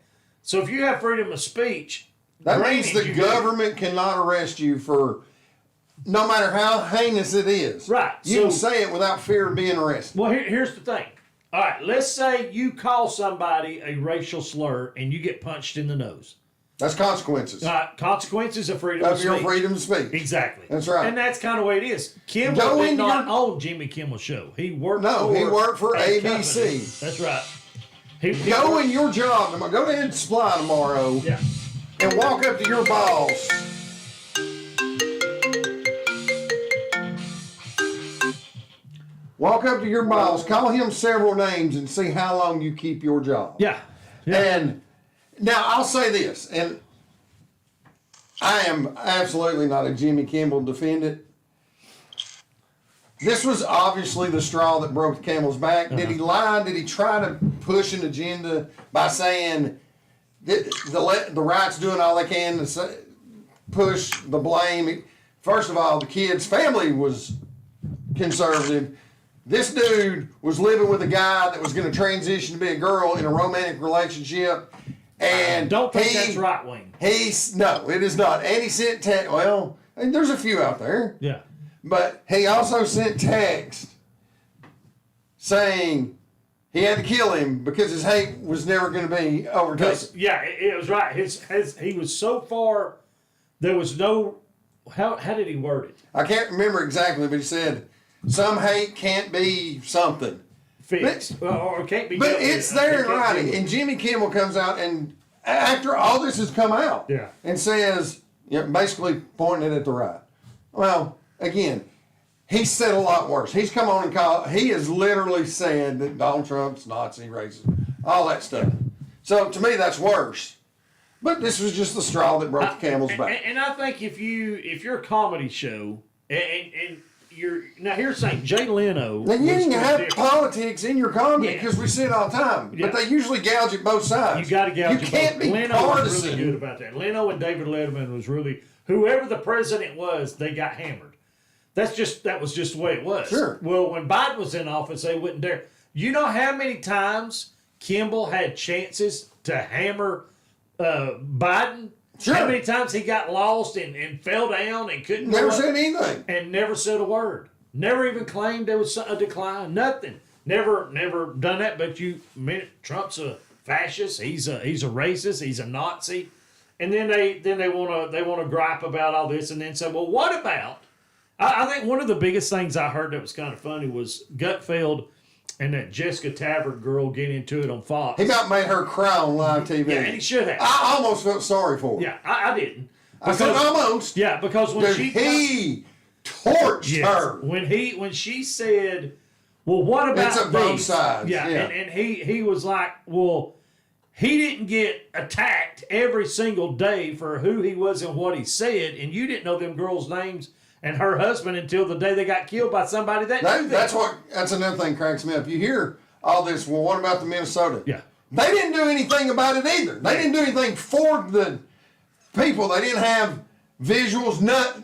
so if you have freedom of speech, that means the government cannot arrest you for, no matter how heinous it is. Right. You can say it without fear of being arrested. Well, here's the thing. All right, let's say you call somebody a racial slur and you get punched in the nose. That's consequences. Consequences of freedom of speech. Of your freedom of speech. Exactly. That's right. And that's kind of the way it is. Kimmel did not own Jimmy Kimmel's show. He worked for ABC. Company. That's right. Go in your job. Go to Ed Supply tomorrow. Yeah. And walk up to your boss. Walk up to your boss, call him several names, and see how long you keep your job. Yeah. And now I'll say this, and I am absolutely not a Jimmy Kimmel defendant. This was obviously the straw that broke the camel's back. Did he lie? Did he try to push an agenda by saying the right's doing all they can to push the blame? First of all, the kid's family was conservative. This dude was living with a guy that was going to transition to be a girl in a romantic relationship. And don't think that's right wing. No, it is not. And he sent text. Well, there's a few out there. Yeah. But he also sent text saying he had to kill him because his hate was never going to be overtaken. Yeah, it was right. He was so far. There was no. How did he word it? I can't remember exactly, but he said some hate can't be something fixed or can't be. But it's there in writing. And Jimmy Kimmel comes out and after all this has come out, and says, basically pointing it at the right. Well, again, he said a lot worse. He's come on and he has literally said that Donald Trump's Nazi, racist, all that stuff. So to me, that's worse. But this was just the straw that broke the camel's back. And I think if you're a comedy show and you're now here's saying Jay Leno. Now you can have politics in your comedy because we see it all the time, but they usually gouge at both sides. You got to gouge. You can't be Leno partisan. was really good about that. Leno and David Letterman was really whoever the president was, they got hammered. That was just the way it was. Sure. Well, when Biden was in office, they wouldn't dare. You know how many times Kimball had chances to hammer Biden? Sure. How many times he got lost and fell down and couldn't never said anything and never said a word. Never even claimed there was a decline. Nothing. Never done that. But Trump's a fascist. He's a racist. He's a Nazi. And then they want to gripe about all this and then say, well, what about? I think one of the biggest things I heard that was kind of funny was Gutfeld and that Jessica Tavert girl get into it on Fox. He about made her cry on live TV. Yeah, and he should have. I almost felt sorry for her. Yeah, I didn't. I said almost. Yeah, because when he torched her. When she said, well, what about it's at both sides. Yeah, and he was like, well, he didn't get attacked every single day for who he was and what he said, and you didn't know them girls' names and her husband until the day they got killed by somebody that knew them. That's another thing cracks me up. You hear all this, well, what about the Minnesota? Yeah. They didn't do anything about it either. They didn't do anything for the people. They didn't have visuals,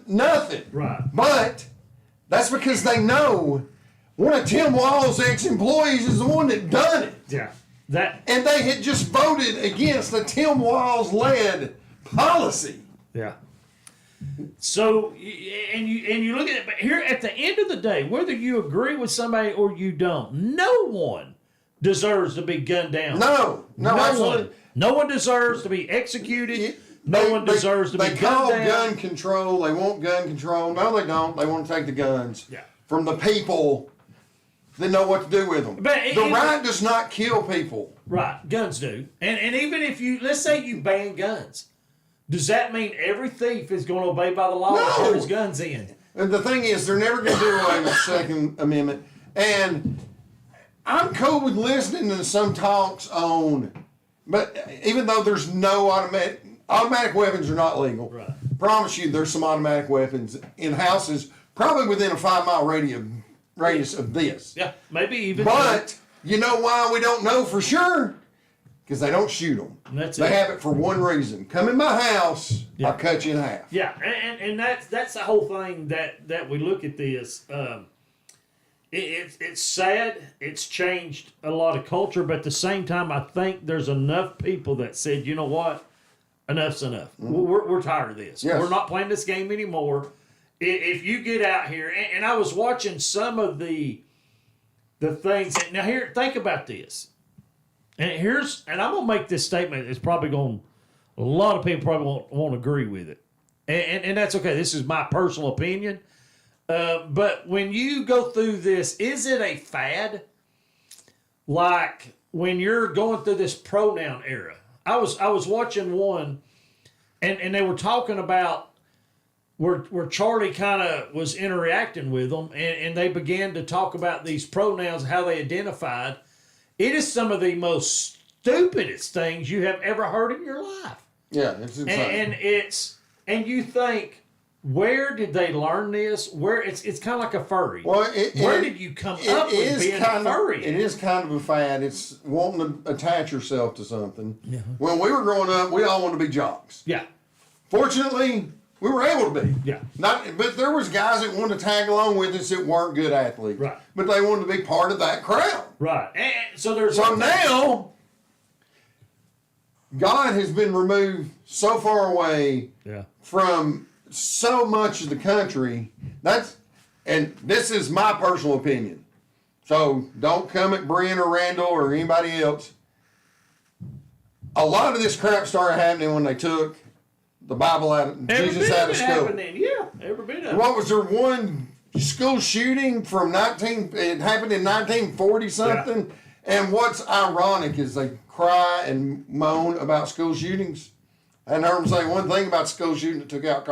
nothing. Right. But that's because they know one of Tim Wall's ex-employees is the one that done it. Yeah. And they had just voted against the Tim Walz-led policy. Yeah. So, and you look at it, but here at the end of the day, whether you agree with somebody or you don't, no one deserves to be gunned down. No, absolutely. No one deserves to be executed. No one deserves to be gunned down. They call gun control. They want gun control. No, they don't. They want to take the guns from the people that know what to do with them. But the right does not kill people. Right, guns do. And even if let's say you ban guns. Does that mean every thief is going to obey by the law and turn his guns in? And the thing is, they're never going to do away with the Second Amendment. And I'm cool with listening to some talks on, but even though there's no automatic weapons are not legal. Right. promise you there's some automatic weapons in houses probably within a 5-mile radius of this. Yeah, maybe even. But you know why we don't know for sure? Because they don't shoot them. That's they it. have it for one reason. Come in my house, Yeah. I'll cut you in half. Yeah, and that's the whole thing that we look at this. It's sad. It's changed a lot of culture, but at the same time, I think there's enough people that said, you know what, enough's enough. We're tired of this. Yes. We're not playing this game anymore. If you get out here, and I was watching some of the things. Now here, think about this. And I'm gonna make this statement. It's probably a lot of people probably won't agree with it, and that's okay. This is my personal opinion. But when you go through this, is it a fad? Like when you're going through this pronoun era. I was watching one, and they were talking about where Charlie kind of was interacting with them, and they began to talk about these pronouns, how they identified. It is some of the most stupidest things you have ever heard in your life. Yeah, it's insane. And you think, where did they learn this? Where it's kind of like a furry. Well, where did you come up with being a furry? It is kind of a fad. It's wanting to attach yourself to something. Yeah. When we were growing up, we all wanted to be jocks. Yeah. Fortunately, we were able to be. Yeah. But there was guys that wanted to tag along with us that weren't good athletes. Right. But they wanted to be part of that crowd. Right. And so now, God has been removed so far away from so much of the country. And this is my personal opinion. So don't come at Brent or Randall or anybody else. A lot of this crap started happening when they took the Bible out of Jesus out of school. Yeah, every bit of it. What was there one school shooting from it happened in 1940 something? Yeah. And what's ironic is they cry and moan about school shootings. And I heard them say one thing about school shooting that took out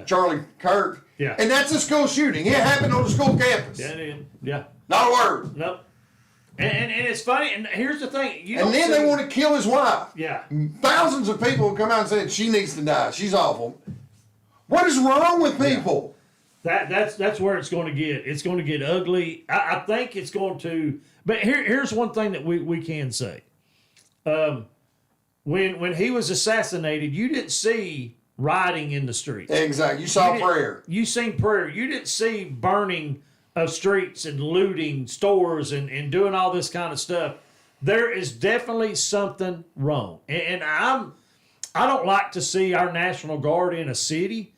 Charlie Kirk. Yeah. And that's a school shooting. It happened on the school campus. Yeah, it is. Yeah. Not a word. Nope. And it's funny, and here's the thing. They want to kill his wife. Yeah. Thousands of people have come out and said she needs to die. She's awful. What is wrong with people? That's where it's going to get. It's going to get ugly. I think it's going to. But here's one thing that we can say. When he was assassinated, you didn't see rioting in the streets. Exactly. You saw prayer. You seen prayer. You didn't see burning of streets and looting stores and doing all this kind of stuff. There is definitely something wrong. And I don't like to see our National Guard in a city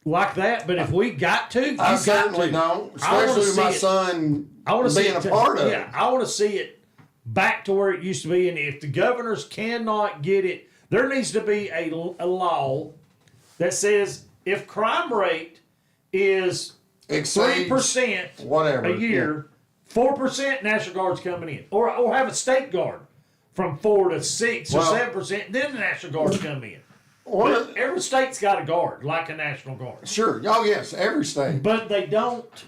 like that, but if we got to, I certainly don't. Especially with my son being a part of it. Yeah, I want to see it back to where it used to be. And if the governors cannot get it, there needs to be a law that says if crime rate is 3% whatever a year, 4% National Guard's coming in, or have a state guard from 4 to 6 or 7%. Then the National Guard's come in. But every state's got a guard, like a National Guard. Sure. Oh yes, every state. But they don't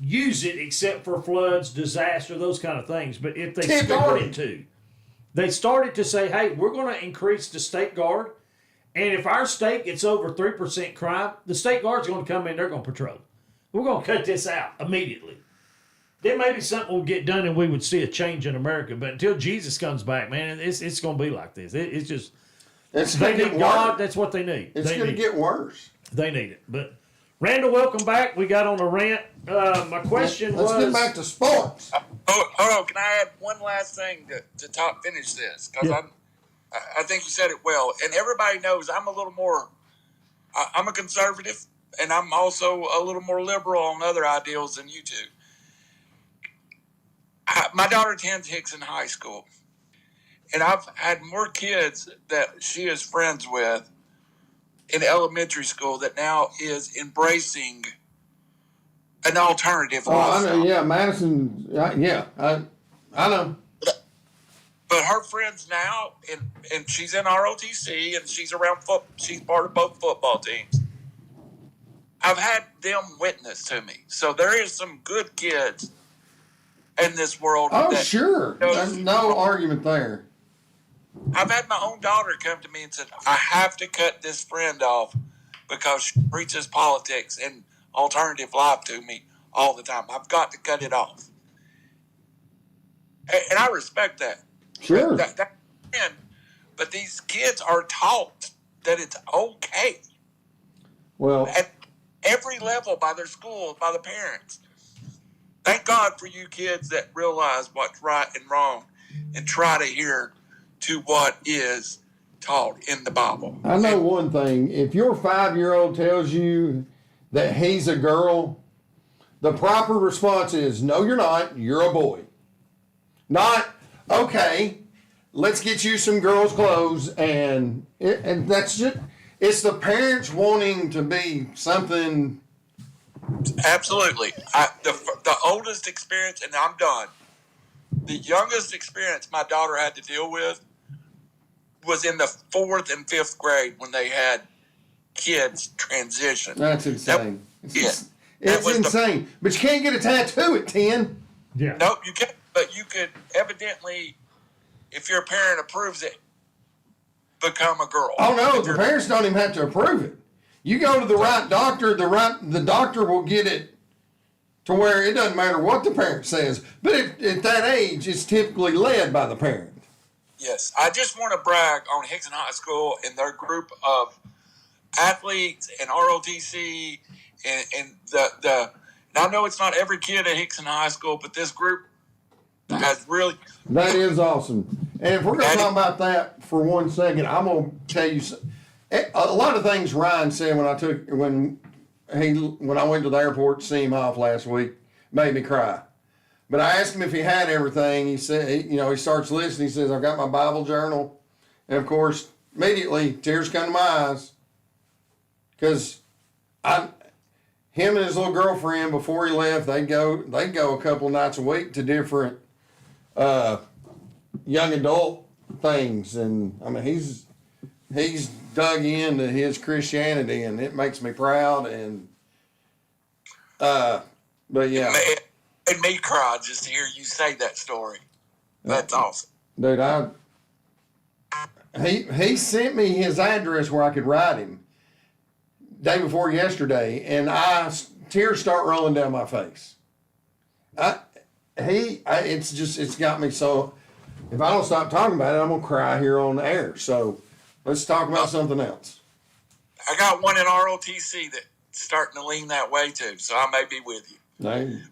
use it except for floods, disaster, those kind of things. But if they started to say, hey, we're going to increase the state guard, and if our state gets over 3% crime, the state guard's going to come in, they're going to patrol. We're going to cut this out immediately. Then maybe something will get done and we would see a change in America. But until Jesus comes back, man, it's going to be like this. It's just, they need God. That's what they need. It's going to get worse. They need it. But Randall, welcome back. We got on a rant. My question was... Let's get back to sports. Hold on. Can I add one last thing to finish this? Because I think you said it well. And everybody knows I'm a little more... I'm a conservative, and I'm also a little more liberal on other ideals than you two. My daughter attends Hickson High School, and I've had more kids that she is friends with in elementary school that now is embracing an alternative lifestyle. I know, yeah, Madison, I know. But her friends now, and she's in ROTC, and she's around she's part of both football teams. I've had them witness to me. So there is some good kids in this world. Oh, sure. There's no argument there. I've had my own daughter come to me and said, I have to cut this friend off because she preaches politics and alternative life to me all the time. I've got to cut it off. And I respect that. Sure. But these kids are taught that it's okay. Well, at every level, by their schools, by the parents. Thank God for you kids that realize what's right and wrong and try to adhere to what is taught in the Bible. I know one thing. If your 5-year-old tells you that he's a girl, the proper response is, no, you're not. You're a boy. Not, okay, let's get you some girls' clothes. And that's just, it's the parents wanting to be something. Absolutely. The oldest experience, and I'm done, the youngest experience my daughter had to deal with was in the 4th and 5th grade when they had kids transition. That's insane. It's was insane. But you can't get a tattoo at 10. Yeah. Nope, you can't. But you could evidently, if your parent approves it, become a girl. Oh, no, the parents don't even have to approve it. You go to the right doctor, the doctor will get it to where it doesn't matter what the parent says. But at that age, it's typically led by the parent. Yes, I just want to brag on Hickson High School and their group of athletes and ROTC and the. And I know it's not every kid at Hickson High School, but this group has really. That is awesome. And if we're going to talk about that for 1 second, I'm going to tell you a lot of things Ryan said when I went to the airport to see him off last week made me cry. But I asked him if he had everything. He said, he starts listening. He says, I've got my Bible journal. And of course, immediately tears come to my eyes. Because him and his little girlfriend, before he left, they'd go a couple nights a week to different young adult things. And I mean, he's dug into his Christianity, and it makes me proud. And but yeah, it made me cry just to hear you say that story. That's awesome, dude. He sent me his address where I could write him day before yesterday, and tears start rolling down my face. It's got me so. If I don't stop talking about it, I'm gonna cry here on the air. So let's talk about something else. I got one in ROTC that's starting to lean that way too, so I may be with you.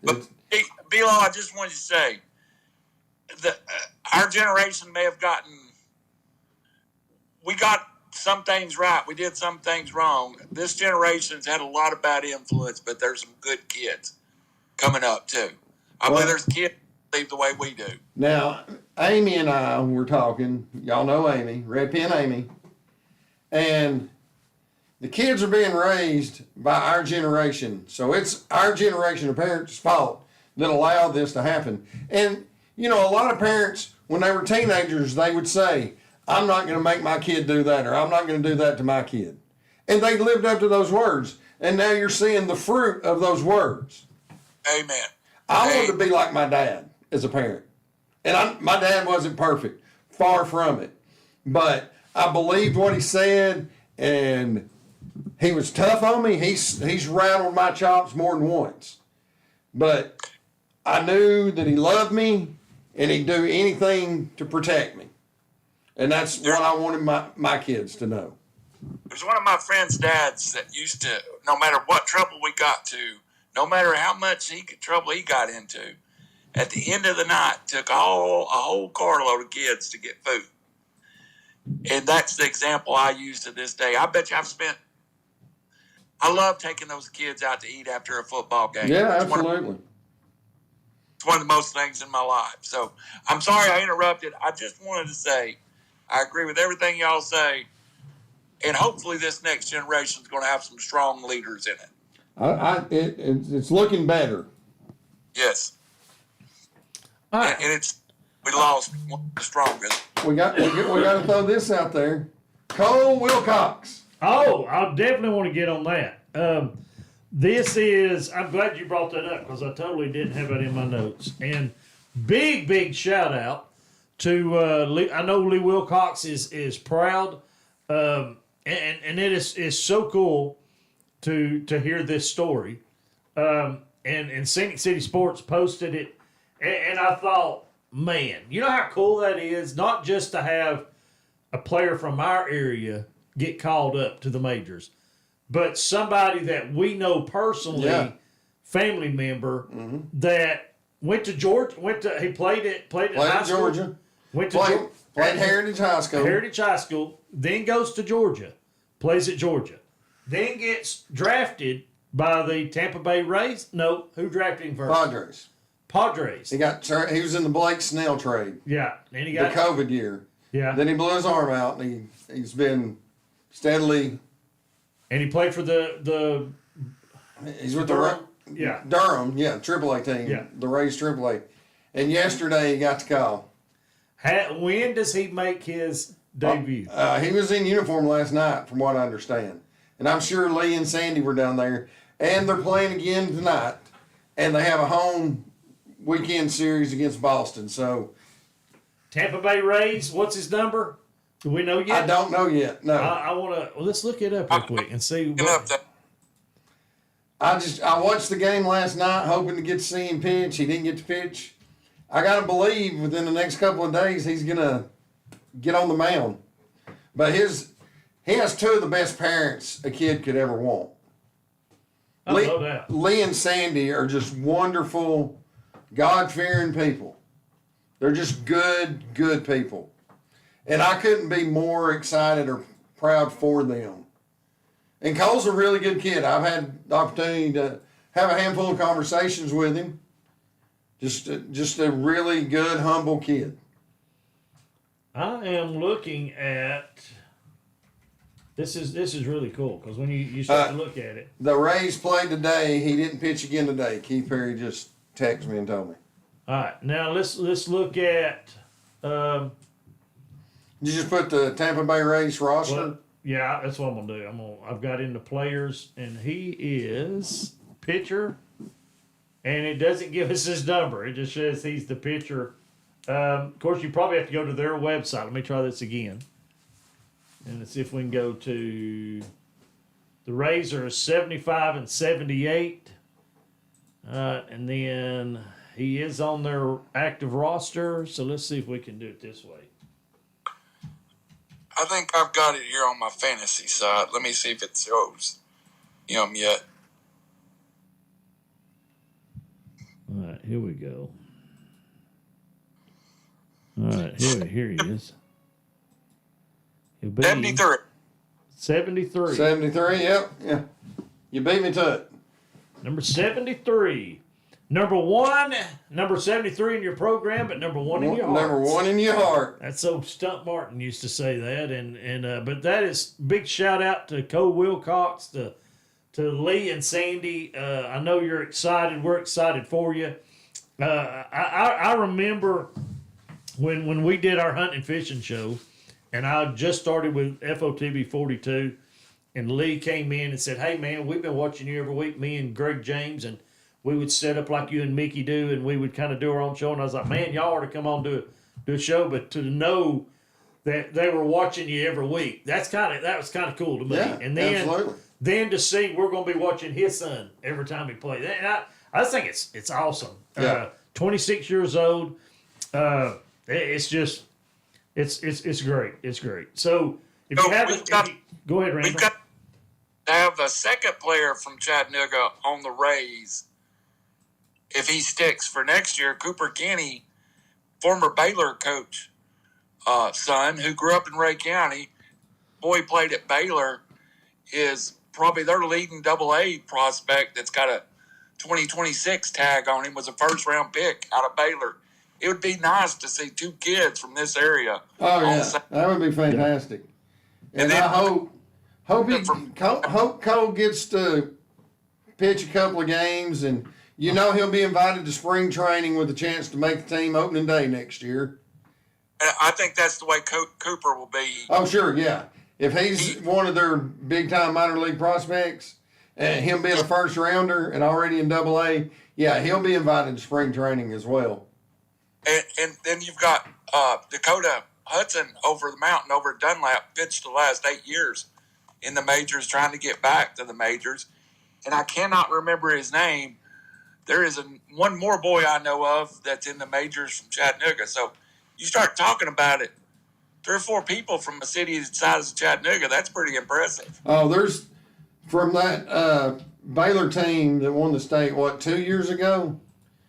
But Bilo, I just wanted to say that our generation may have we got some things right, we did some things wrong. This generation's had a lot of bad influence, but there's some good kids coming up too. I believe there's kids that believe the way we do. Now, Amy and I were talking. Y'all know Amy, Red Pen Amy. And the kids are being raised by our generation. So it's our generation of parents' fault that allowed this to happen. And, a lot of parents, when they were teenagers, they would say, I'm not going to make my kid do that, or I'm not going to do that to my kid. And they lived up to those words. And now you're seeing the fruit of those words. Amen. I wanted to be like my dad as a parent. And my dad wasn't perfect. Far from it. But I believed what he said, and he was tough on me. He's rattled my chops more than once. But I knew that he loved me, and he'd do anything to protect me. And that's what I wanted my kids to know. There's one of my friend's dads that used to, no matter what trouble we got to, no matter how much trouble he got into, at the end of the night, took a whole carload of kids to get food. And that's the example I use to this day. I bet you I love taking those kids out to eat after a football game. Yeah, absolutely. It's one of the most things in my life. So I'm sorry I interrupted. I just wanted to say I agree with everything y'all say. And hopefully this next generation is going to have some strong leaders in it. It's looking better. Yes. All right. And we lost one of the strongest. We got to throw this out there. Cole Wilcox. Oh, I definitely want to get on that. I'm glad you brought that up because I totally didn't have it in my notes. And big shout out to Lee. I know Lee Wilcox is proud, and it is so cool to hear this story. And Scenic City Sports posted it, and I thought, man, you know how cool that is? Not just to have a player from our area get called up to the majors, but somebody that we know personally, family member, that went to Georgia. He played at high school. Georgia. Went to Played Heritage High School. Heritage High School. Then goes to Georgia, plays at Georgia. Then gets drafted by the Tampa Bay Rays. No, who drafted him first? Padres. He was in the Blake Snell trade. Yeah, and he got the COVID year. Yeah. Then he blew his arm out, and he's been steadily. And he played for the. He's with Durham. Durham, AAA team. Yeah. The Rays AAA. And yesterday he got the call. When does he make his debut? He was in uniform last night, from what I understand. And I'm sure Lee and Sandy were down there. And they're playing again tonight. And they have a home weekend series against Boston. So Tampa Bay Rays, what's his number? Do we know yet? I don't know yet. No. I want to. Well, let's look it up real quick and see. I watched the game last night, hoping to get to see him pitch. He didn't get to pitch. I gotta believe within the next couple of days he's gonna get on the mound. But he has two of the best parents a kid could ever want. No doubt. Lee and Sandy are just wonderful, God-fearing people. They're just good people. And I couldn't be more excited or proud for them. And Cole's a really good kid. I've had the opportunity to have a handful of conversations with him. Just a really good, humble kid. I am looking at this is really cool because when you start to look at it. The Rays played today. He didn't pitch again today. Keith Perry just texted me and told me. All right, now let's look at. Did you just put the Tampa Bay Rays roster? Well, yeah, that's what I'm gonna do. I've got in the players, and he is pitcher, and it doesn't give us his number. It just says he's the pitcher. Of course, you probably have to go to their website. Let me try this again, and let's see if we can go to the Rays are 75 and 78, and then he is on their active roster. So let's see if we can do it this way. I think I've got it here on my fantasy side. Let me see if it shows him yet. All right, here we go. All right, here he is. He'll be 73. 73. 73, yep. Yeah. You beat me to it. Number 73. Number 73 in your program, but number one in your heart. Number one in your heart. That's so Stump Martin used to say that, and but that is big shout out to Cole Wilcox, to Lee and Sandy. I know you're excited. We're excited for you. I remember when we did our hunting and fishing show, and I just started with FOTB 42, and Lee came in and said, "Hey man, we've been watching you every week, me and Greg James, and we would set up like you and Mickey do, and we would kind of do our own show." And I was like, man, y'all ought to come on do a show. But to know that they were watching you every week, that was kind of cool to me. Yeah, and then, absolutely. Then to see we're going to be watching his son every time he plays. And I think it's awesome. Yeah. 26 years old. It's just it's great. It's great. So if you haven't, go ahead, Randall. We've got to have a second player from Chattanooga on the Rays. If he sticks for next year, Cooper Kenny, former Baylor coach, son, who grew up in Ray County, boy played at Baylor, is probably their leading AA prospect that's got a 2026 tag on him, was a first-round pick out of Baylor. It would be nice to see two kids from this area. Oh, yeah. That would be fantastic. And then, I hope Cole gets to pitch a couple of games, and you know he'll be invited to spring training with a chance to make the team opening day next year. And I think that's the way Cooper will be. Oh, sure, yeah. If he's one of their big-time minor league prospects, and him being a first-rounder and already in AA, yeah, he'll be invited to spring training as well. And then you've got Dakota Hudson over the mountain over at Dunlap, pitched the last 8 years. in the majors, trying to get back to the majors. And I cannot remember his name. There is one more boy I know of that's in the majors from Chattanooga. So you start talking about it, 3 or 4 people from a city the size of Chattanooga, that's pretty impressive. Oh, there's from that Baylor team that won the state, 2 years ago?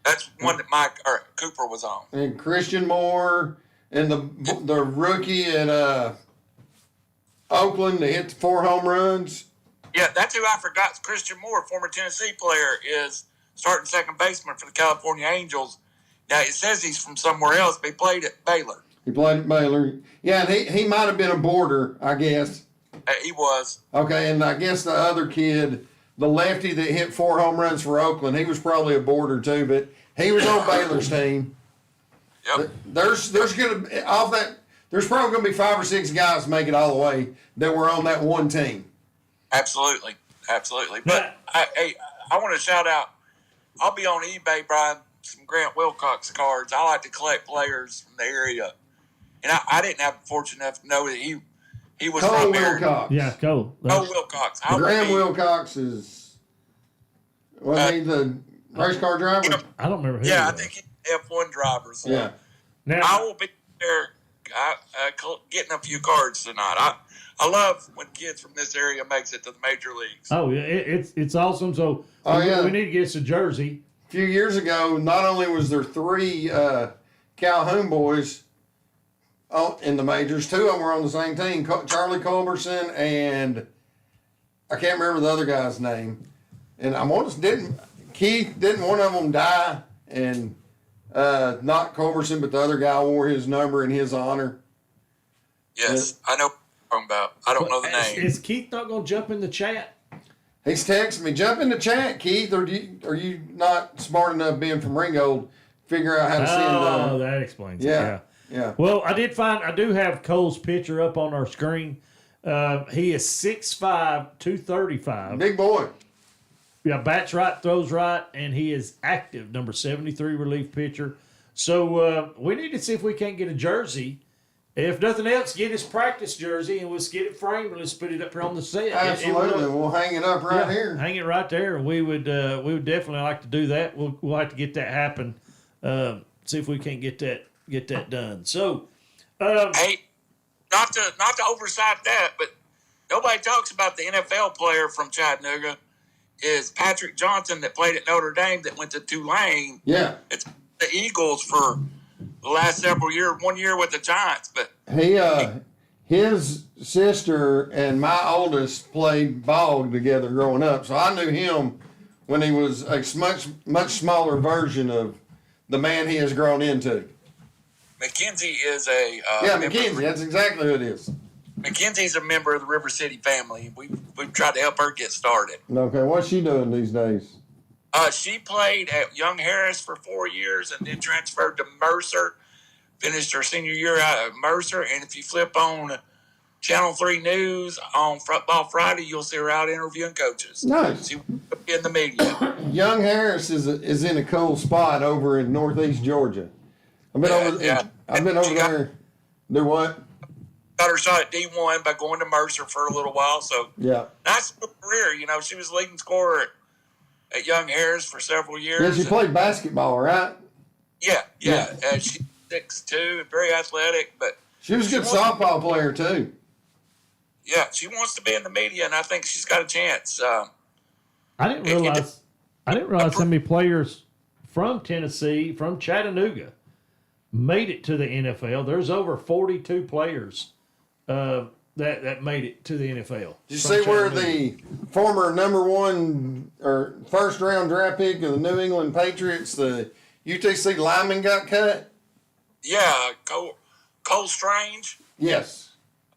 That's one that Mike or Cooper was on. And Christian Moore and the rookie at Oakland that hit the 4 home runs. Yeah, that's who I forgot. Christian Moore, former Tennessee player, is starting second baseman for the California Angels. Now, it says he's from somewhere else, but he played at Baylor. He played at Baylor. Yeah, and he might have been a border, I guess. He was. Okay, and I guess the other kid, the lefty that hit 4 home runs for Oakland, he was probably a border too, but he was on Baylor's team. Yep. There's probably gonna be 5 or 6 guys make it all the way that were on that one team. Absolutely. But I want to shout out. I'll be on eBay buying some Grant Wilcox cards. I like to collect players from the area, and I didn't have the fortune enough to know that he was Cole from there. Wilcox. Yeah, Cole. Cole Wilcox. Graham Wilcox was he the race car driver? I don't remember who. Yeah, he I was. think he's F1 driver. So Yeah. Now, I will be there getting a few cards tonight. I love when kids from this area makes it to the major leagues. oh, yeah, it's awesome. So we need to get us a jersey. A few years ago, not only was there 3 Calhoun boys in the majors, 2 of them were on the same team. Charlie Culberson and I can't remember the other guy's name. And Keith, didn't one of them die? And not Culberson, but the other guy wore his number in his honor. Yes, I know what you're talking about. I don't know the name. Is Keith not going to jump in the chat? He's texting me, jump in the chat, Keith, or are you not smart enough being from Ringgold, figure out how to send Oh, that explains it. Yeah. Well, I do have Cole's picture up on our screen. He is 6'5", 235. Big boy. Yeah, bats right, throws right, and he is active, number 73 relief pitcher. So we need to see if we can't get a jersey. If nothing else, get his practice jersey, and let's get it framed, and let's put it up here on the set. Absolutely. We'll hang it up right here. Hang it right there. We would definitely like to do that. We'll like to get that happen. See if we can't get that done. So, Hey, not to oversight that, but nobody talks about the NFL player from Chattanooga is Patrick Johnson that played at Notre Dame that went to Tulane. Yeah. It's the Eagles for the last several years, 1 year with the Giants, but His sister and my oldest played ball together growing up, so I knew him when he was a much smaller version of the man he has grown into. McKenzie is McKenzie. That's exactly who it is. Mackenzie's a member of the River City family. We've tried to help her get started. Okay, what's she doing these days? She played at Young Harris for 4 years and then transferred to Mercer. Finished her senior year out at Mercer. And if you flip on Channel 3 News on Football Friday, you'll see her out interviewing coaches. Nice. She will be in the media. Young Harris is in a cool spot over in northeast Georgia. I've been over there. Do what? Got her shot at D1 by going to Mercer for a little while. So Yeah. nice career. You know, she was leading scorer at Young Harris for several years. Yeah, she played basketball, right? Yeah. She's 6'2", and very athletic, but She was a good softball player too. yeah, she wants to be in the media, and I think she's got a chance. I didn't realize how many players from Tennessee, from Chattanooga, made it to the NFL. There's over 42 players that made it to the NFL. Did you see where the former number 1 or first round draft pick of the New England Patriots, the UTC lineman, got cut? Yeah, Cole Strange. Yes.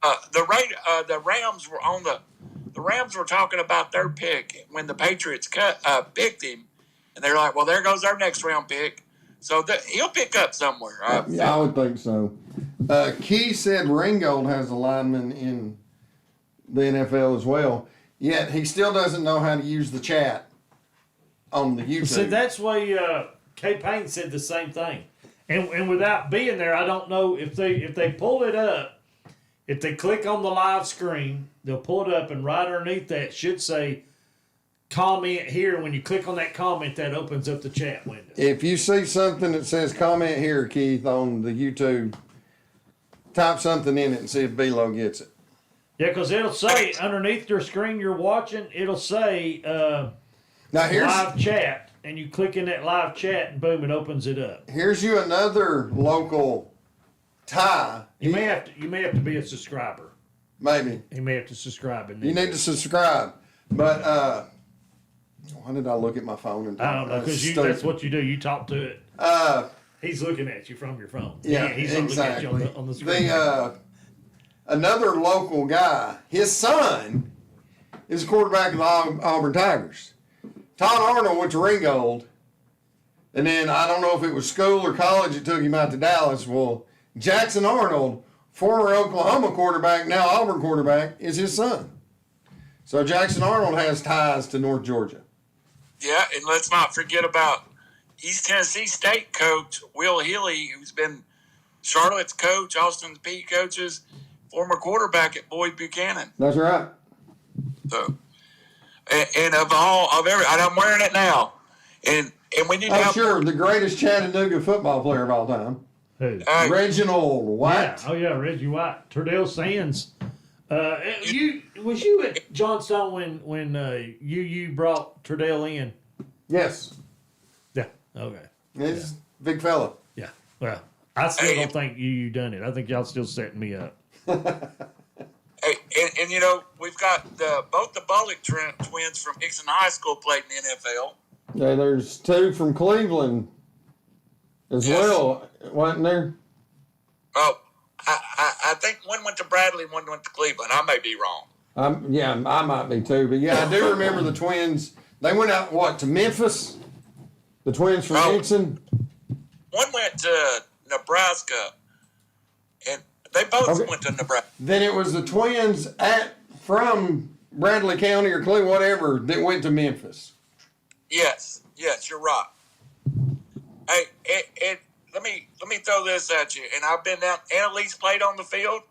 The Rams were on the Rams were talking about their pick when the Patriots picked him, and they're like, "Well, there goes our next round pick." So he'll pick up somewhere. Yeah, I would think so. Key said Ringgold has a lineman in the NFL as well, yet he still doesn't know how to use the chat on the YouTube. See, that's why Kay Payne said the same thing. And without being there, I don't know if they pull it up, If they click on the live screen, they'll pull it up, and right underneath that should say comment here. When you click on that comment, that opens up the chat window. If you see something that says comment here, Keith, on the YouTube, type something in it and see if B-Lo gets it. Yeah, because it'll say underneath your screen you're watching, it'll say Now here's live chat, and you click in that live chat, and boom, it opens it up. here's you another local tie. You may have to be a subscriber. Maybe. You may have to subscribe. And You need to subscribe. But why did I look at my phone and talk? I don't know, because that's what you do. You talk to it. He's looking at you from your phone. Yeah, he's not exactly. looking at you on the screen. Another local guy, his son is a quarterback of the Auburn Tigers. Todd Arnold went to Ringgold, and then I don't know if it was school or college that took him out to Dallas. Well, Jackson Arnold, former Oklahoma quarterback, now Auburn quarterback, is his son. So Jackson Arnold has ties to North Georgia. Yeah, and let's not forget about East Tennessee State coach Will Healy, who's been Charlotte's coach, Austin Peay coaches, former quarterback at Boyd Buchanan. That's right. So, and I'm wearing it now, and we need to I'm have sure the greatest Chattanooga football player of all time, Who? Reginald White. Yeah. Oh yeah, Reggie White, Turdell Sands. Was you at Johnstone when you brought Turdell in? Yes, Yeah. Okay. he's a big fella. Yeah. Well, I still don't think you done it. I think y'all still setting me up. Hey, and you know, we've got both the Bullock twins from Dixon High School played in the NFL. Yeah, there's two from Cleveland as well, wasn't there? Oh, I think one went to Bradley, one went to Cleveland. I may be wrong. I might be too, but yeah, I do remember the twins. They went out to Memphis. The twins from Dixon. One went to Nebraska, and they both went to Nebraska. Then it was the twins from Bradley County or Cleveland, whatever, that went to Memphis. Yes, you're right. Hey, let me throw this at you. And I've been down. Annalise played on the field.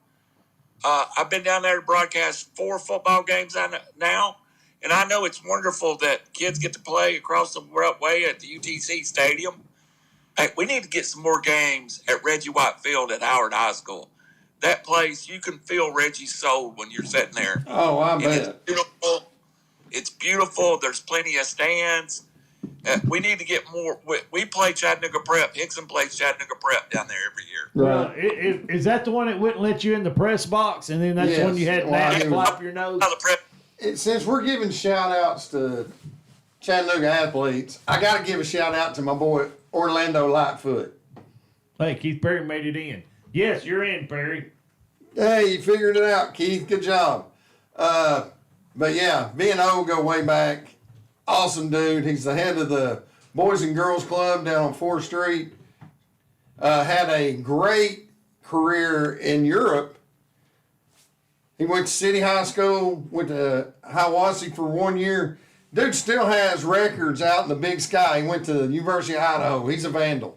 I've been down there to broadcast 4 football games now, and I know it's wonderful that kids get to play across the way at the UTC Stadium. Hey, we need to get some more games at Reggie White Field at Howard High School. That place, you can feel Reggie's soul when you're sitting there. Oh, I bet. It's beautiful. It's beautiful. There's plenty of stands. We need to get more. We play Chattanooga Prep. Hickson plays Chattanooga Prep down there every year. Right. Is that the one that wouldn't let you in the press box, and then that's the one you had to flop your nose? Since we're giving shout outs to Chattanooga athletes, I got to give a shout out to my boy Orlando Lightfoot. Hey, Keith Perry made it in. Yes, you're in, Perry. Hey, you figured it out, Keith. Good job. But yeah, me and O go way back. Awesome dude. He's the head of the Boys and Girls Club down on 4th Street. Had a great career in Europe. He went to City High School, went to Hiawassee for 1 year. Dude still has records out in the big sky. He went to the University of Idaho. He's a vandal.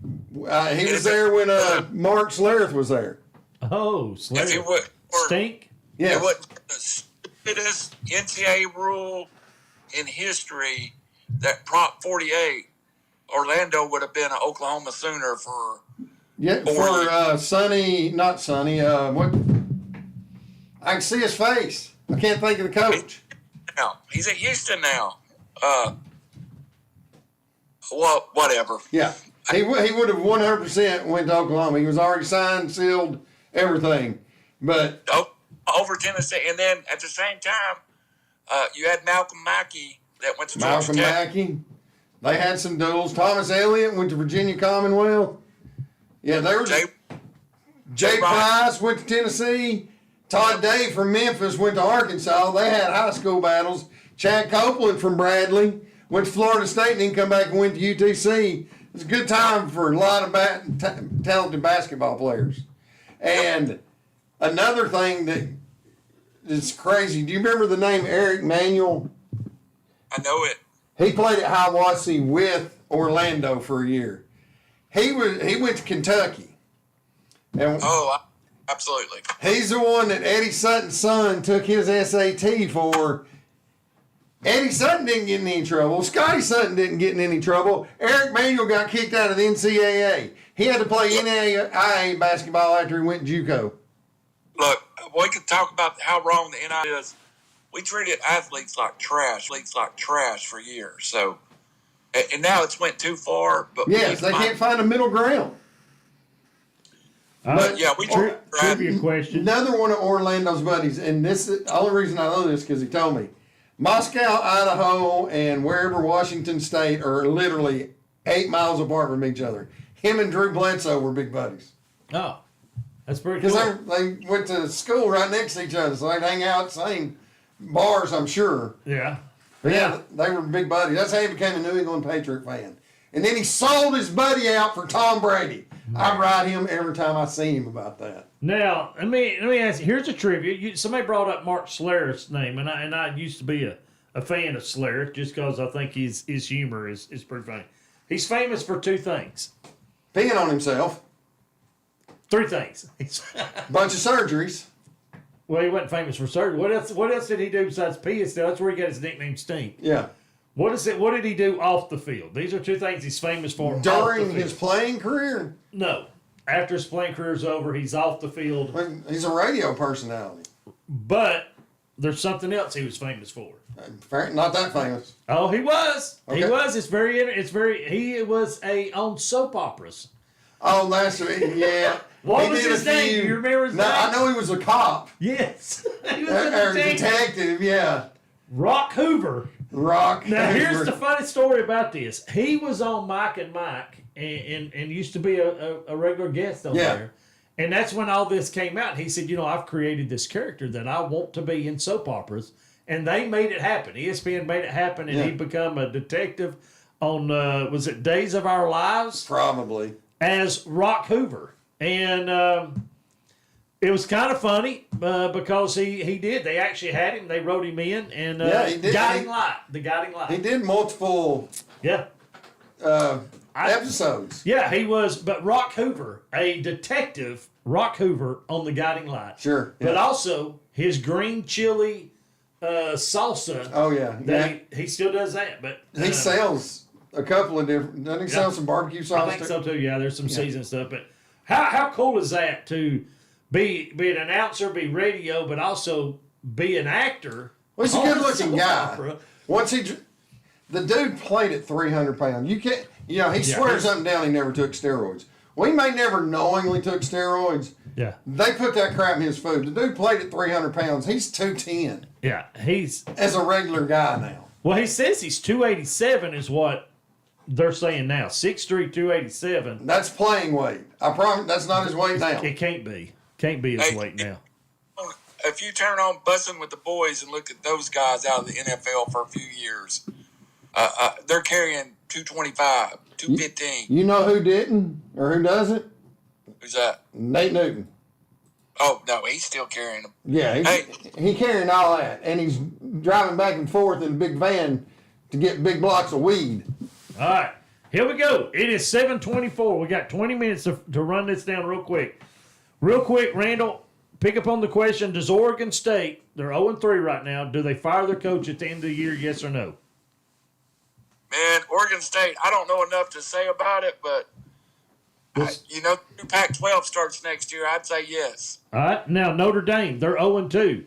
He was there when Mark Slareth was there. Oh, Stink? Yeah. It was the stupidest NCAA rule in history that Prop 48, Orlando would have been an Oklahoma Sooner for. Yeah, for Sonny, not Sonny. What? I can see his face. I can't think of the coach. Now he's at Houston now. Well, whatever. Yeah, he would have 100% went to Oklahoma. He was already signed, sealed, everything. But over Tennessee, and then at the same time, you had Malcolm Mackey that went to Georgia Tech. Mackey. They had some duels. Thomas Elliott went to Virginia Commonwealth. Yeah, there was Jay Price went to Tennessee. Todd Day from Memphis went to Arkansas. They had high school battles. Chad Copeland from Bradley went to Florida State and then come back and went to UTC. It was a good time for a lot of talented basketball players. And another thing that is crazy, do you remember the name Eric Manuel? I know it. He played at Hiawassee with Orlando for a year. He went to Kentucky. And Absolutely. He's the one that Eddie Sutton's son took his SAT for. Eddie Sutton didn't get in any trouble. Scotty Sutton didn't get in any trouble. Eric Manuel got kicked out of the NCAA. He had to play NAIA basketball after he went JUCO. Look, we could talk about how wrong the NIL is. We treated athletes like trash for years. So, and now it's went too far. But yes, they can't find a middle ground. But yeah, we trivia question. Another one of Orlando's buddies, and this is the only reason I know this because he told me. Moscow, Idaho, and wherever Washington State are literally 8 miles apart from each other. Him and Drew Bledsoe were big buddies. Oh, that's pretty cool. Because they went to school right next to each other, so they'd hang out at the same bars, I'm sure. Yeah. But yeah, they were big buddies. That's how he became a New England Patriot fan. And then he sold his buddy out for Tom Brady. I ride him every time I see him about that. Now, let me ask you. Here's a trivia. Somebody brought up Mark Schlereth's name, and I used to be a fan of Schlereth just because I think his humor is pretty funny. He's famous for 2 things. Peeing on himself. 3 things. Bunch of surgeries. Well, he wasn't famous for surgery. What else did he do besides pee? That's where he got his nickname Stink. Yeah. What did he do off the field? These are 2 things he's famous for. During his playing career? No. After his playing career's over, he's off the field. He's a radio personality. But there's something else he was famous for. Not that famous. Oh, he was. Okay. He was. He was on soap operas. Oh, that's yeah. What was his name? Do you remember his name? I know he was a cop. Yes. He was Or detective, yeah. Rock Hoover. Now, here's the funny story about this. He was on Mike and Mike and used to be a regular guest on there. And that's when all this came out. He said, I've created this character that I want to be in soap operas. And they made it happen. ESPN made it happen, and he became a detective on, was it Days of Our Lives? Probably. As Rock Hoover. And it was kind of funny because he did. They actually had him. They wrote him in. And he did. Guiding Light. He did multiple episodes. Yeah, he was. But Rock Hoover, a detective, Rock Hoover on the Guiding Light. Sure. But also his green chili salsa. Oh, yeah. He still does that. But he sells a couple of different. Doesn't he sell some barbecue sauce? I think so, too. Yeah, there's some seasoned stuff. But how cool is that to be an announcer, be radio, but also be an actor? Well, he's a good-looking guy. The dude played at 300 pounds. You can't, he swears up and down he never took steroids. Well, he may never knowingly took steroids. Yeah. They put that crap in his food. The dude played at 300 pounds. He's 210. Yeah, he's as a regular guy now. Well, he says he's 287 is what they're saying now. 6'3", 287. That's playing weight. I promise that's not his weight now. It can't be. Can't be his weight now. If you turn on Bussing with the Boys and look at those guys out of the NFL for a few years, they're carrying 225, 215. You know who didn't or who doesn't? Who's that? Nate Newton. Oh, no, he's still carrying them. Yeah, he's carrying all that. And he's driving back and forth in a big van to get big blocks of weed. All right, here we go. It is 7:24. We got 20 minutes to run this down real quick. Real quick, Randall, pick up on the question. Does Oregon State, they're 0-3 right now, do they fire their coach at the end of the year, yes or no? Man, Oregon State, I don't know enough to say about it, but Pac-12 starts next year. I'd say yes. All right. Now, Notre Dame, they're 0-2.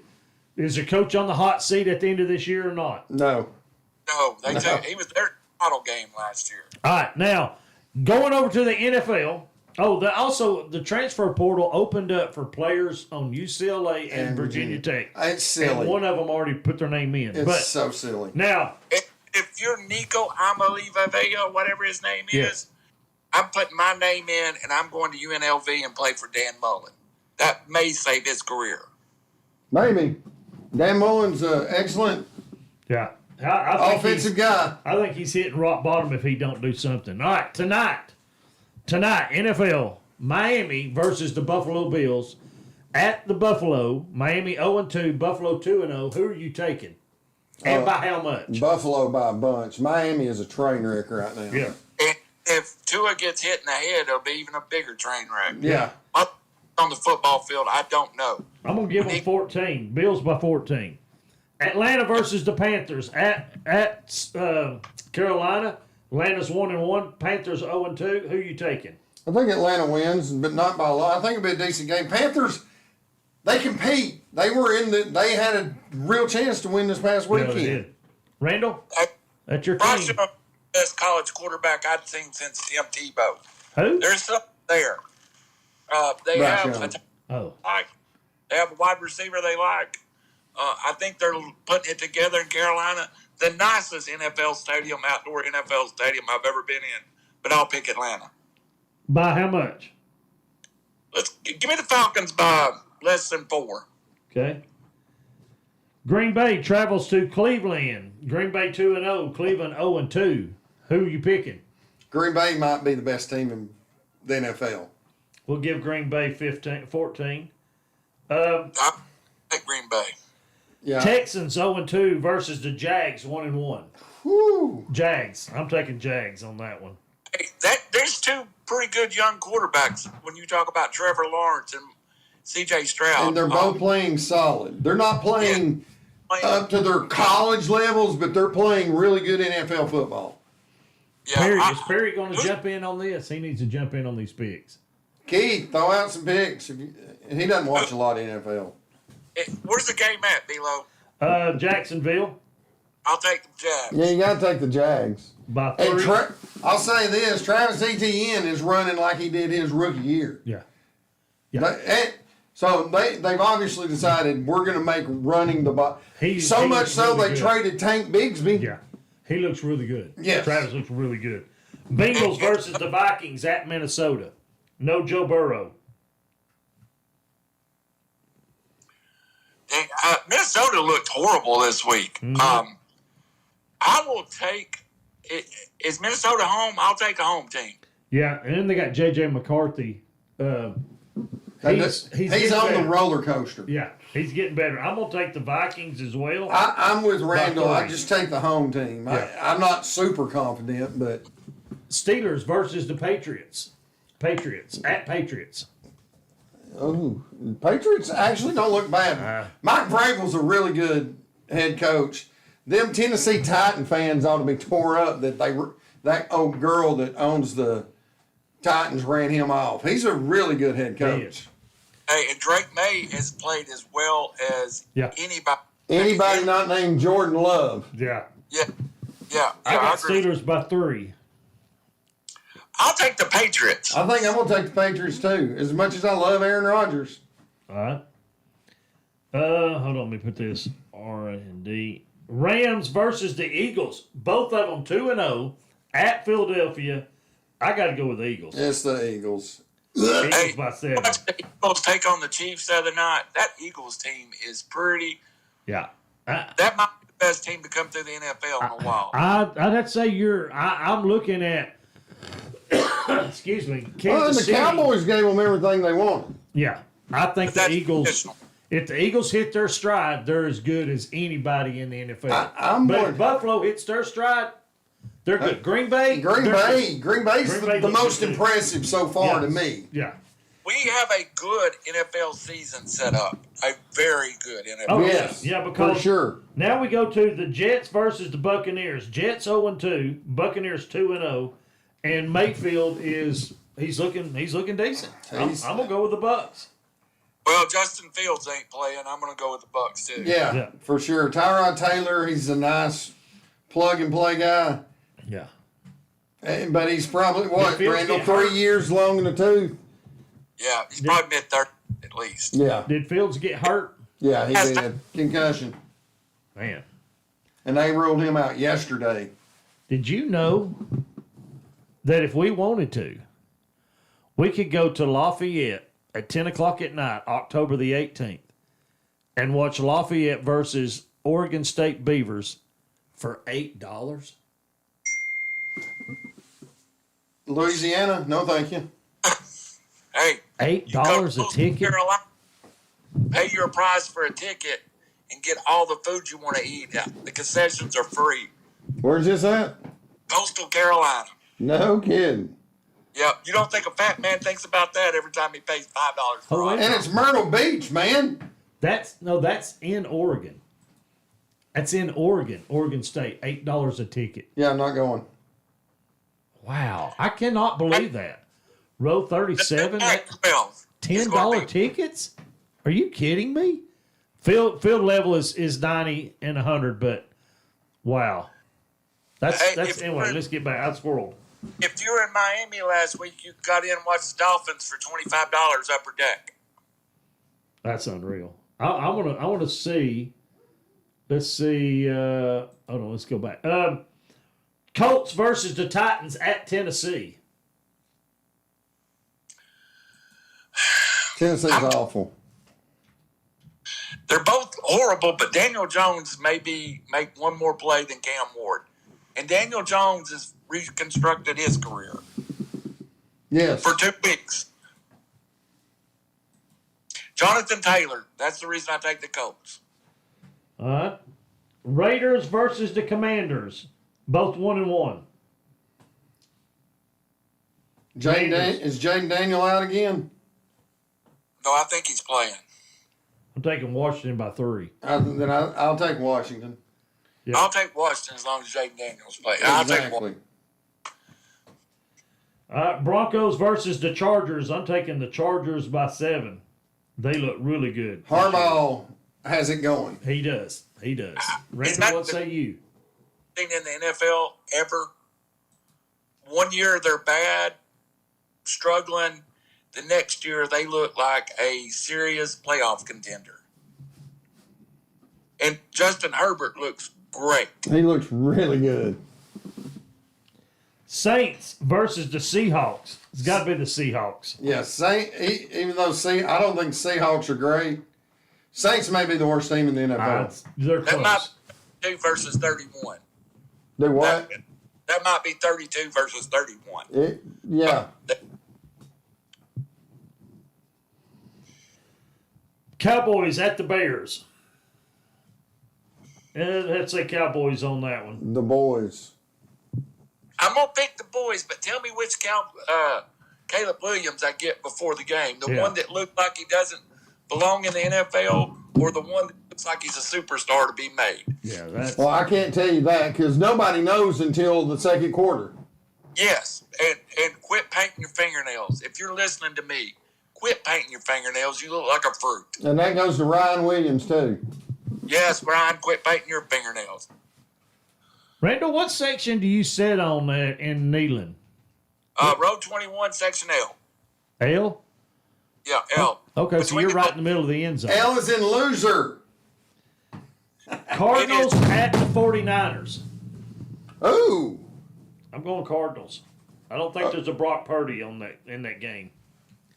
Is the coach on the hot seat at the end of this year or not? No. No. He was their model game last year. All right. Now, going over to the NFL. Oh, also the transfer portal opened up for players on UCLA and Virginia Tech. It's silly. And one of them already put their name in. It's so silly. Now, if you're Nico Amalivavea, whatever his name is, I'm putting my name in, and I'm going to UNLV and play for Dan Mullen. That may save his career. Maybe. Dan Mullen's an excellent offensive guy. I think he's hitting rock bottom if he don't do something. All right, tonight, NFL, Miami versus the Buffalo Bills at the Buffalo. Miami 0-2, Buffalo 2-0. Who are you taking? And by how much? Buffalo by a bunch. Miami is a train wreck right now. Yeah. If Tua gets hit in the head, it'll be even a bigger train wreck. Yeah. on the football field, I don't know. I'm gonna give them 14. Bills by 14. Atlanta versus the Panthers at Carolina. Atlanta's 1-1. Panthers 0-2. Who you taking? I think Atlanta wins, but not by a lot. I think it'll be a decent game. Panthers, they compete. They had a real chance to win this past Yeah, weekend. they did. Randall, that's your Bryce team. Young, best college quarterback I've seen since Tim Tebow. Who? There's something there. They Bryce have Young. Oh, they have a wide receiver they like. I think they're putting it together in Carolina. The nicest NFL stadium, outdoor NFL stadium I've ever been in. But I'll pick Atlanta. by how much? Give me the Falcons by less than 4. Okay. Green Bay travels to Cleveland. Green Bay 2-0. Cleveland 0-2. Who you picking? Green Bay might be the best team in the NFL. We'll give Green Bay 14. I pick Green Bay. Yeah. Texans 0-2 versus the Jags 1-1. Woo. Jags. I'm taking Jags on that one. Hey, there's two pretty good young quarterbacks when you talk about Trevor Lawrence and C.J. Stroud. And they're both playing solid. They're not playing up to their college levels, but they're playing really good NFL football. Yeah, is Perry going to jump in on this? He needs to jump in on these picks. Keith, throw out some picks. He doesn't watch a lot of NFL. Where's the game at, D-Lo? Jacksonville. I'll take the Jags. Yeah, you got to take the Jags. By And 3. I'll say this, Travis Etienne is running like he did his rookie year. Yeah. So they've obviously decided we're going to make running the ball. So much so really they good. traded Tank Bigsby. Yeah. He looks really good. Yes. Travis looks really good. Bengals versus the Vikings at Minnesota. No Joe Burrow. Minnesota looked horrible this week. Mm-hmm. I will take it. Is Minnesota home? I'll take a home team. Yeah, and then they got J.J. McCarthy. He's on the roller coaster. Yeah, he's getting better. I'm going to take the Vikings as well. I'm with Randall. By I 3. just take the home team. Yeah. I'm not super confident, but Steelers versus the Patriots. Patriots at Patriots. Patriots actually don't look bad. Mike Vrabel's a really good head coach. Them Tennessee Titan fans ought to be tore up that old girl that owns the Titans ran him off. He's a really good head coach. Hey, and Drake May has played as well as anybody. Anybody not named Jordan Love. Yeah. Yeah. I got agree. Steelers by 3. I'll take the Patriots. I think I'm going to take the Patriots too, as much as I love Aaron Rodgers. All right. Hold on, let me put this R&D. Rams versus the Eagles. Both of them 2-0 at Philadelphia. I got to go with the Eagles. It's the Eagles. Eagles by 7. Watch the Eagles take on the Chiefs the other night. That Eagles team is pretty. Yeah. That might be the best team to come through the NFL in a while. I'd have to say I'm looking at, excuse me, Kansas Well, the City. Cowboys gave them everything they wanted. Yeah. I think But the that's Eagles, traditional. if the Eagles hit their stride, they're as good as anybody in the NFL. I'm but more- if Buffalo hits their stride, they're good. Green Bay's Green Bay's Green Bay the looks most good. impressive so far to me. Yeah. We have a good NFL season set up. A very good NFL Oh, Yes, yeah, because for sure. now we go to the Jets versus the Buccaneers. Jets 0-2, Buccaneers 2-0, and Mayfield he's looking decent. I'm gonna go with the Bucs. Well, Justin Fields ain't playing. I'm going to go with the Bucks too. Yeah, for sure. Tyrod Taylor, he's a nice plug-and-play guy. Yeah. But he's probably, what, Fields Randall, get 3 hurt? years long in the tooth? Yeah, he's probably mid-30 at least. Yeah. Did Fields get hurt? Yeah, he did. Concussion. Man. And they ruled him out yesterday. Did you know that if we wanted to, we could go to Lafayette at 10 o'clock at night, October the 18th, and watch Lafayette versus Oregon State Beavers for $8? Louisiana? No, thank you. Hey, $8 a ticket? Carolina, pay your price for a ticket and get all the food you want to eat. The concessions are free. Where's this at? Coastal Carolina. No kidding. Yep. You don't think a fat man thinks about that every time he pays $5 for it? And it's Myrtle Beach, man. That's in Oregon. That's in Oregon, Oregon State. $8 a ticket. Yeah, I'm not going. Wow, I cannot believe that. Row 37, $10 tickets? Are you kidding me? Field level is 90 and 100, but wow. That's anyway. Let's get back. I squirreled. If you were in Miami last week, you got in and watched the Dolphins for $25 upper deck. That's unreal. I want to see. Let's see. Hold on. Let's go back. Colts versus the Titans at Tennessee. Tennessee's awful. They're both horrible, but Daniel Jones maybe make one more play than Cam Ward. And Daniel Jones has reconstructed his career. Yes. For 2 weeks. Jonathan Taylor. That's the reason I take the Colts. All right. Raiders versus the Commanders. Both 1-1. Is Jaden Daniel out again? No, I think he's playing. I'm taking Washington by 3. Then I'll take Washington. Yeah. I'll take Washington as long as Jaden Daniels plays. I'll take Washington. Broncos versus the Chargers. I'm taking the Chargers by 7. They look really good. Harbaugh has it going. He does. Randall, what say you? In the NFL ever. 1 year they're bad, struggling. The next year they look like a serious playoff contender. And Justin Herbert looks great. He looks really good. Saints versus the Seahawks. It's got to be the Seahawks. Yeah, even though I don't think Seahawks are great. Saints may be the worst team in the NFL. They're close. That might be 2 versus 31. They what? That might be 32 versus 31. Yeah. Cowboys at the Bears. And let's say Cowboys on that one. The boys. I'm going to pick the boys, but tell me which Caleb Williams I get before the game. The one that looked like he doesn't belong in the NFL or the one that looks like he's a superstar to be made? Yeah, that's... Well, I can't tell you that because nobody knows until the second quarter. Yes, and quit painting your fingernails. If you're listening to me, quit painting your fingernails. You look like a fruit. And that goes to Ryan Williams, too. Yes, Brian, quit painting your fingernails. Randall, what section do you sit on in Neyland? Row 21, section L. L? Yeah, L. Okay, so you're right in the middle of the end zone. L is in loser. Cardinals at the 49ers. Ooh. I'm going Cardinals. I don't think there's a Brock Purdy in that game.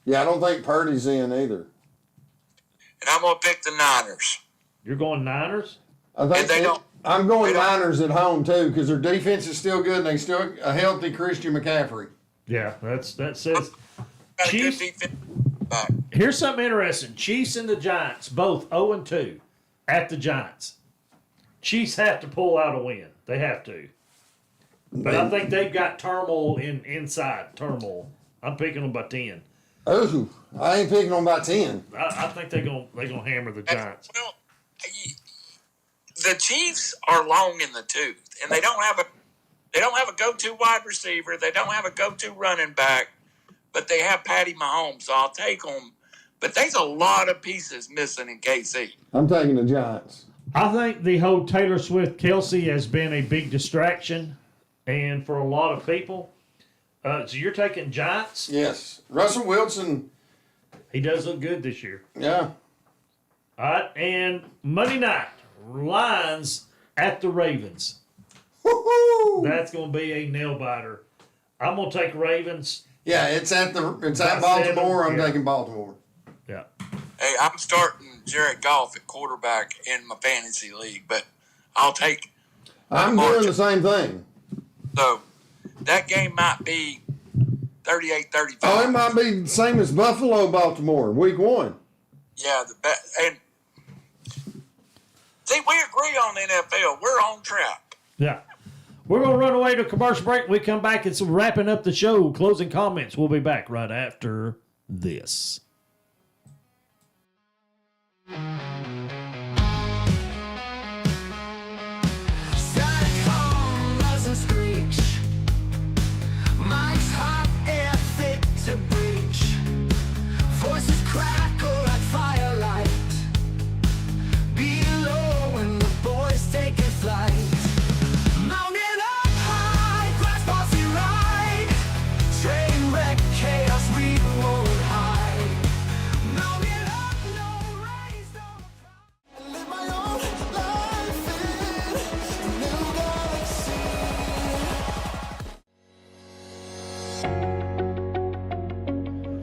Yeah, I don't think Purdy's in either. And I'm going to pick the Niners. You're going Niners? I'm going Niners at home, too, because their defense is still good and they still a healthy Christian McCaffrey. Yeah, that says... Got a good Chiefs. defense. Here's something interesting. Chiefs and the Giants, both 0-2 at the Giants. Chiefs have to pull out a win. They have to. But I think they've got turmoil inside. Turmoil. I'm picking them by 10. Oh, I ain't picking them by 10. I think they're gonna hammer the Giants. Well, the Chiefs are long in the tooth, and they don't have a go-to wide receiver. They don't have a go-to running back, but they have Patty Mahomes, so I'll take them. But there's a lot of pieces missing in KC. I'm taking the Giants. I think the whole Taylor Swift-Kelsey has been a big distraction, and for a lot of people. So you're taking Giants? Yes. Russell Wilson. He does look good this year. Yeah. All right, and Monday night, Lions at the Ravens. Woo-hoo! That's going to be a nail-biter. I'm going to take Ravens. Yeah, it's at Baltimore. 7, I'm taking Baltimore. Yeah. Hey, I'm starting Jared Goff at quarterback in my fantasy league, but I'll take. I'm doing the same thing. So that game might be 38-35. Oh, it might be the same as Buffalo-Baltimore, week 1. Yeah, and see, we agree on the NFL. We're on track. Yeah. We're going to run away to a commercial break. We come back. It's wrapping up the show. Closing comments. We'll be back right after this.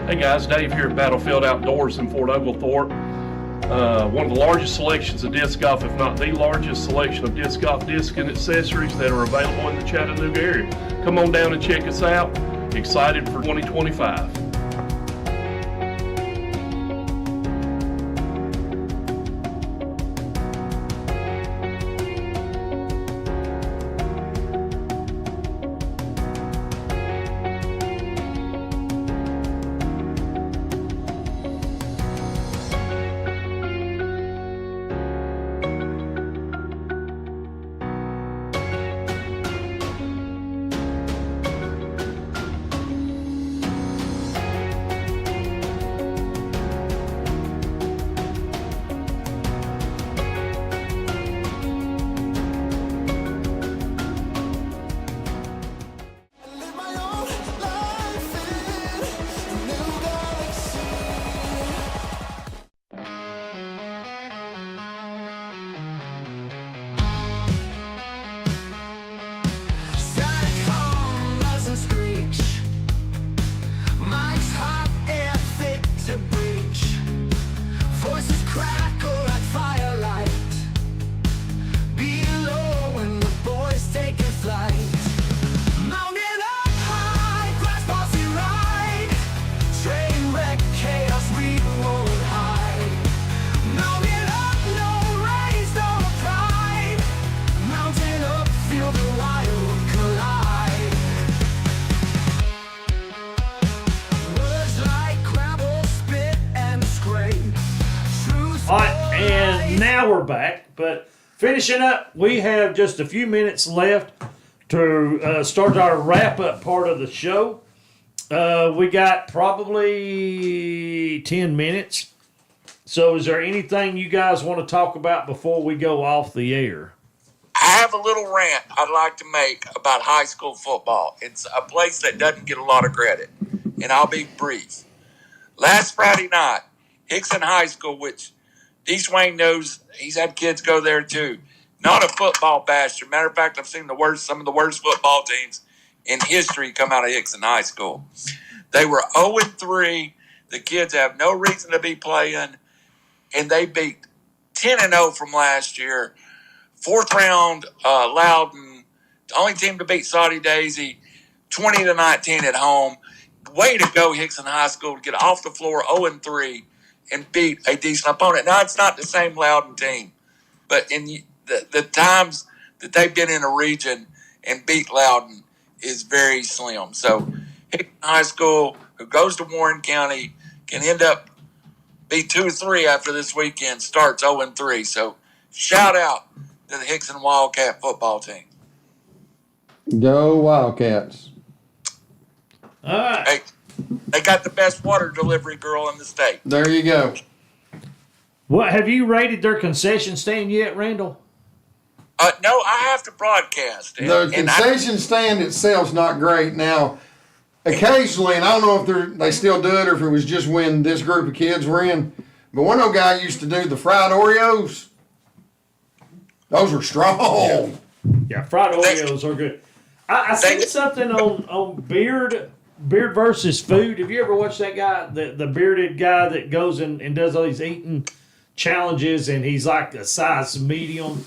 Hey guys, Dave here at Battlefield Outdoors in Fort Oglethorpe. One of the largest selections of disc golf, if not the largest selection of disc golf disc and accessories that are available in the Chattanooga area. Come on down and check us out. Excited for 2025. Now we're back, but finishing up, we have just a few minutes left to start our wrap-up part of the show. We got probably 10 minutes. So is there anything you guys want to talk about before we go off the air? I have a little rant I'd like to make about high school football. It's a place that doesn't get a lot of credit, and I'll be brief. Last Friday night, Hickson High School, which D. Swain knows, he's had kids go there too. Not a football bastion. Matter of fact, I've seen some of the worst football teams in history come out of Hickson High School. They were 0-3. The kids have no reason to be playing, and they beat 10-0 from last year. Fourth round, Loudon, the only team to beat Saudi Daisy, 20-19 at home. Way to go, Hickson High School, to get off the floor 0-3 and beat a decent opponent. Now, it's not the same Loudon team, but in the times that they've been in a region and beat Loudon is very slim. So Hickson High School, who goes to Warren County, can end up be 2-3 after this weekend, starts 0-3. So shout out to the Hickson Wildcat football team. Go Wildcats. All right. Hey, they got the best water delivery girl in the state. There you go. What, have you rated their concession stand yet, Randall? No, I have to broadcast. The concession stand itself's not great. Now, occasionally, and I don't know if they still do it or if it was just when this group of kids were in, but one old guy used to do the fried Oreos. Those were strong. Yeah, fried Oreos are good. I seen something on Beard versus Food. Have you ever watched that guy, the bearded guy that goes and does all these eating challenges, and he's like a size medium,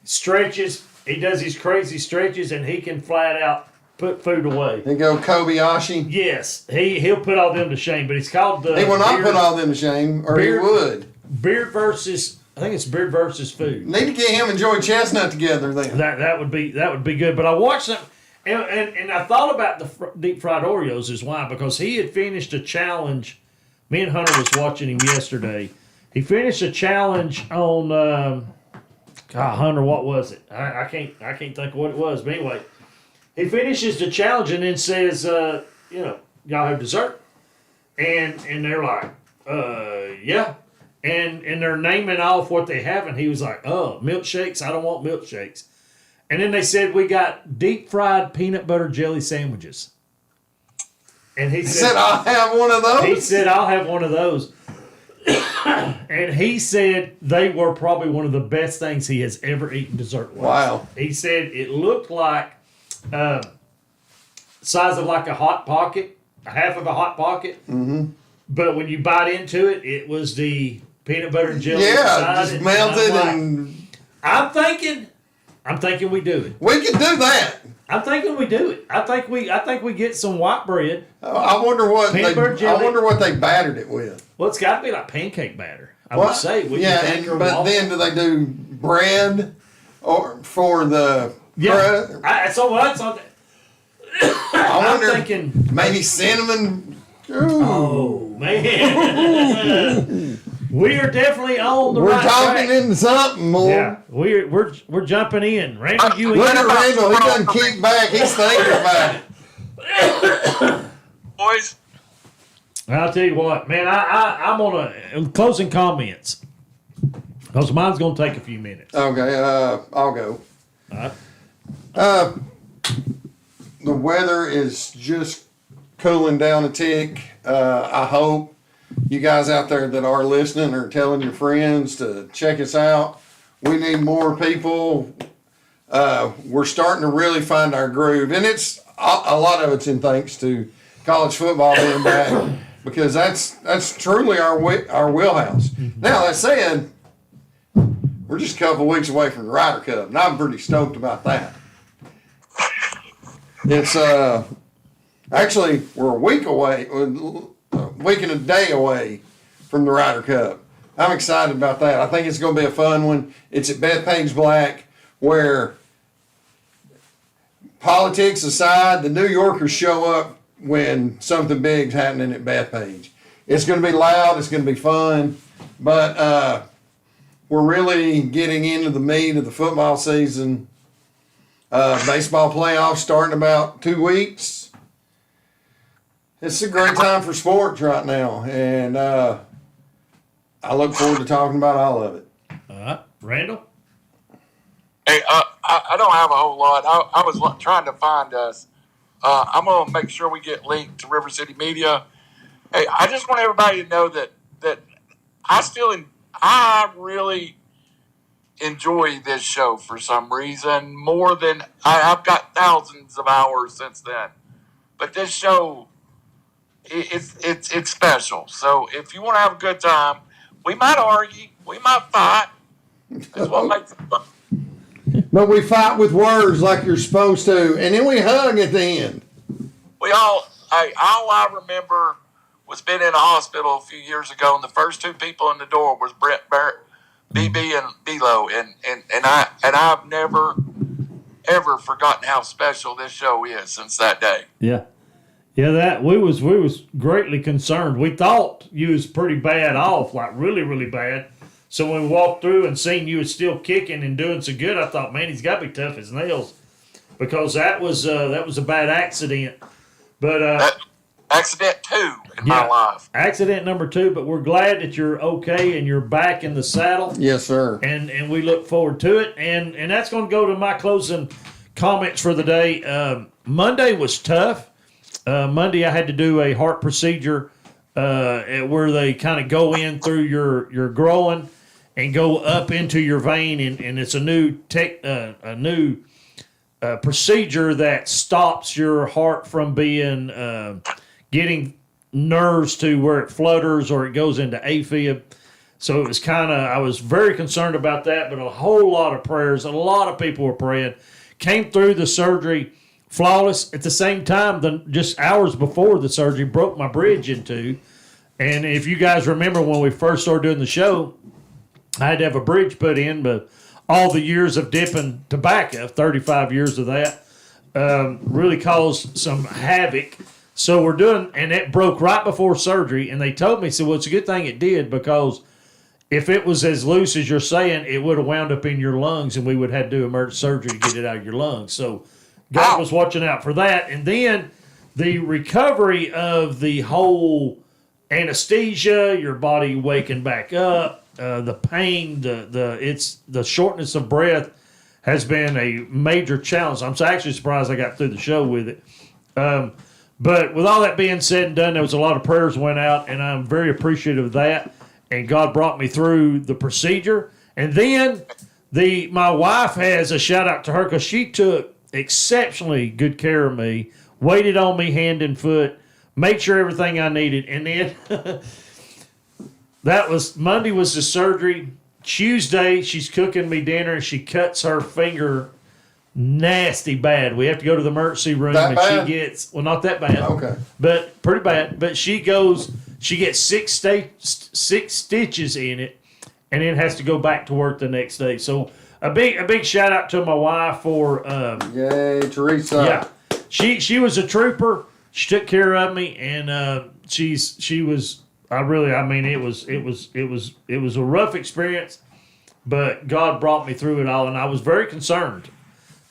stretches. He does these crazy stretches, and he can flat out put food away. They go Kobayashi. Yes, he'll put all them to shame, but he's called the. He will not put all them to shame, or he would. Beard versus I think it's beer versus food. Need to get him and Joey Chestnut together then. That would be good. But I watched them, and I thought about the deep fried Oreos is why, because he had finished a challenge. Me and Hunter was watching him yesterday. He finished a challenge on God, Hunter, what was it? I can't think of what it was. But anyway, he finishes the challenge and then says, y'all have dessert, and they're like, yeah. And they're naming off what they have, and he was like, oh, milkshakes? I don't want milkshakes. And then they said, we got deep fried peanut butter jelly sandwiches. And he said, I'll have one of those? He said, I'll have one of those. And he said they were probably one of the best things he has ever eaten dessert-wise. Wow. He said it looked like size of like a Hot Pocket, a half of a Hot Pocket. Mm-hmm. But when you bite into it, it was the peanut butter and jelly. Yeah, just melted and I'm thinking we do it. We can do that. I'm thinking we do it. I think we get some white bread. I wonder what they battered it with. Well, it's got to be like pancake batter. I would say. But then do they do bread or for the? Yeah, that's something. I wonder. I'm thinking maybe cinnamon. Ooh. Oh man, we are definitely on the right track. We're talking into something more. Yeah, we're jumping in. Randall, you look at Randall. He doesn't kick back. He's thinking about it. Boys, I'll tell you what, man. I'm on a closing comments because mine's going to take a few minutes. Okay, I'll go. All right. The weather is just cooling down a tick. I hope you guys out there that are listening are telling your friends to check us out. We need more people. We're starting to really find our groove, and it's a lot of it's in thanks to college football being back, because that's truly our wheelhouse. Now that said, we're just a couple weeks away from the Ryder Cup, and I'm pretty stoked about that. It's actually, we're a week away, a week and a day away from the Ryder Cup. I'm excited about that. I think it's going to be a fun one. It's at Bethpage Black, where politics aside, the New Yorkers show up when something big's happening at Bethpage. It's going to be loud. It's going to be fun. But we're really getting into the meat of the football season. Baseball playoffs starting in about 2 weeks. It's a great time for sports right now, and I look forward to talking about all of it. Randall? Hey, I don't have a whole lot. I was trying to find us. I'm going to make sure we get linked to River City Media. Hey, I just want everybody to know that I really enjoy this show for some reason more than I've got thousands of hours since then. But this show, it's special. So if you want to have a good time, we might argue, we might fight. That's what makes it fun. But we fight with words like you're supposed to, and then we hug at the end. All I remember was being in a hospital a few years ago, and the first two people in the door was Brett Barrett, BB and B-Lo, and I've never ever forgotten how special this show is since that day. Yeah. Yeah, that we was greatly concerned. We thought you was pretty bad off, like really, really bad. So when we walked through and seen you was still kicking and doing so good, I thought, man, he's got to be tough as nails, because that was a bad accident. But accident 2 in my life. Accident number 2. But we're glad that you're okay and you're back in the saddle. Yes, sir. And we look forward to it. And that's going to go to my closing comments for the day. Monday was tough. Monday I had to do a heart procedure where they kind of go in through your groin and go up into your vein, and it's a new procedure that stops your heart from being getting nerves to where it flutters or it goes into AFib. So it was I was very concerned about that, but a whole lot of prayers, a lot of people were praying, came through the surgery flawless. At the same time, just hours before the surgery, broke my bridge in two. And if you guys remember when we first started doing the show, I had to have a bridge put in, but all the years of dipping tobacco, 35 years of that, really caused some havoc. So we're doing, and it broke right before surgery. And they told me, well, it's a good thing it did, because if it was as loose as you're saying, it would have wound up in your lungs, and we would have had to do emergency surgery to get it out of your lungs. So God was watching out for that. And then the recovery of the whole anesthesia, your body waking back up, the pain, the shortness of breath has been a major challenge. I'm actually surprised I got through the show with it. But with all that being said and done, there was a lot of prayers went out, and I'm very appreciative of that. And God brought me through the procedure. And then my wife has a shout out to her, because she took exceptionally good care of me, waited on me hand and foot, made sure everything I needed. And then Monday was the surgery. Tuesday, she's cooking me dinner, and she cuts her finger nasty bad. We have to go to the emergency room, and she gets, well, not that bad, Okay. but pretty bad. But she gets six stitches in it, and then has to go back to work the next day. So a big shout out to my wife for Yay, Teresa. yeah, she was a trooper. She took care of me, and she was. It was a rough experience, but God brought me through it all, and I was very concerned,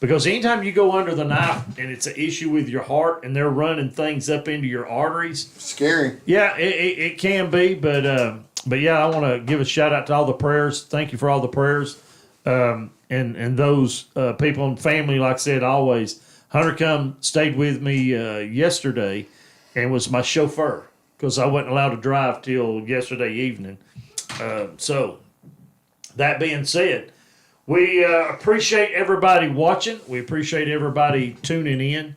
because anytime you go under the knife and it's an issue with your heart and they're running things up into your arteries, Scary. yeah, it can be, but yeah, I want to give a shout out to all the prayers. Thank you for all the prayers, and those people and family. Like I said, always. Hunter stayed with me yesterday, and was my chauffeur, because I wasn't allowed to drive till yesterday evening. So that being said, we appreciate everybody watching. We appreciate everybody tuning in,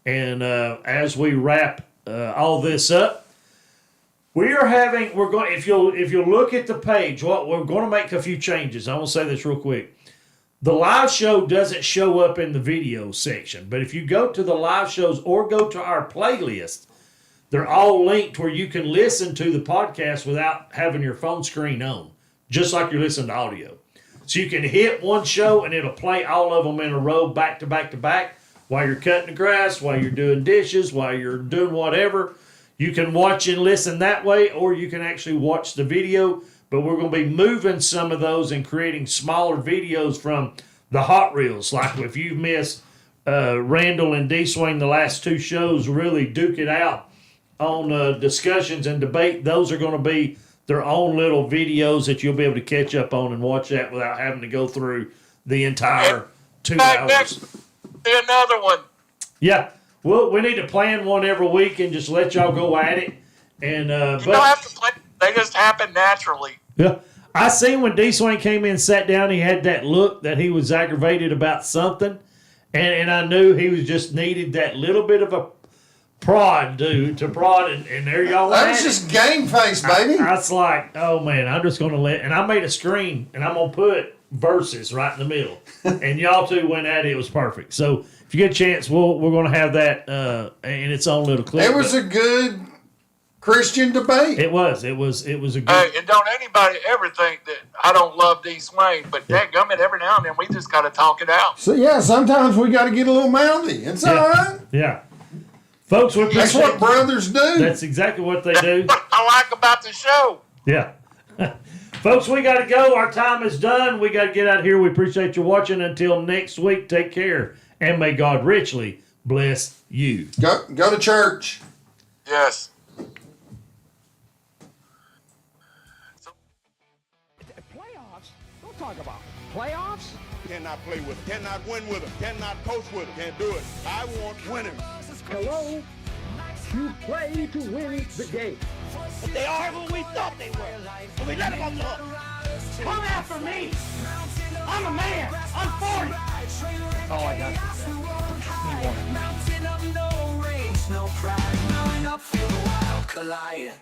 and as we wrap all this up, if you'll look at the page, we're going to make a few changes. I want to say this real quick. The live show doesn't show up in the video section, but if you go to the live shows or go to our playlist, they're all linked where you can listen to the podcast without having your phone screen on, just like you're listening to audio. So you can hit one show and it'll play all of them in a row, back to back to back, while you're cutting the grass, while you're doing dishes, while you're doing whatever. You can watch and listen that way, or you can actually watch the video. But we're going to be moving some of those and creating smaller videos from the hot reels. Like if you've missed Randall and D-Swing, the last two shows, really duke it out on discussions and debate. Those are going to be their own little videos that you'll be able to catch up on and watch that without having to go through the entire 2 hours. Next, be another one. Yeah. Well, we need to plan one every week and just let y'all go at it. And You don't have to plan. They just happen naturally. yeah, I seen when D-Swing came in and sat down, he had that look that he was aggravated about something. And I knew he was just needed that little bit of a prod, dude, to prod. And there y'all went. That was just game face, baby. I was like, oh, man, I'm just going to and I made a screen, and I'm going to put verses right in the middle. And y'all two went at it. It was perfect. So if you get a chance, we're going to have that in its own little clip. It was a good Christian debate. It was a good. And don't anybody ever think that I don't love D. Swain, but dadgummit, every now and then we just got to talk it out. So, yeah, sometimes we got to get a little mouthy. It's all right. Yeah. Folks, That's what brothers do. That's exactly what they do. What I like about the show. Yeah. Folks, we got to go. Our time is done. We got to get out of here. We appreciate you watching. Until next week, take care, and may God richly bless you. Go to church. Yes. Playoffs? Don't talk about playoffs. Cannot play with them, cannot win with them, cannot coach with them, can't do it. I want winners. Hello? You play to win the game. But they are who we thought they were. And we let them off the hook. Come after me. I'm a man. I'm 40. That's all I got. Mountain of no range, no pride. Growing up, feel wild, collide.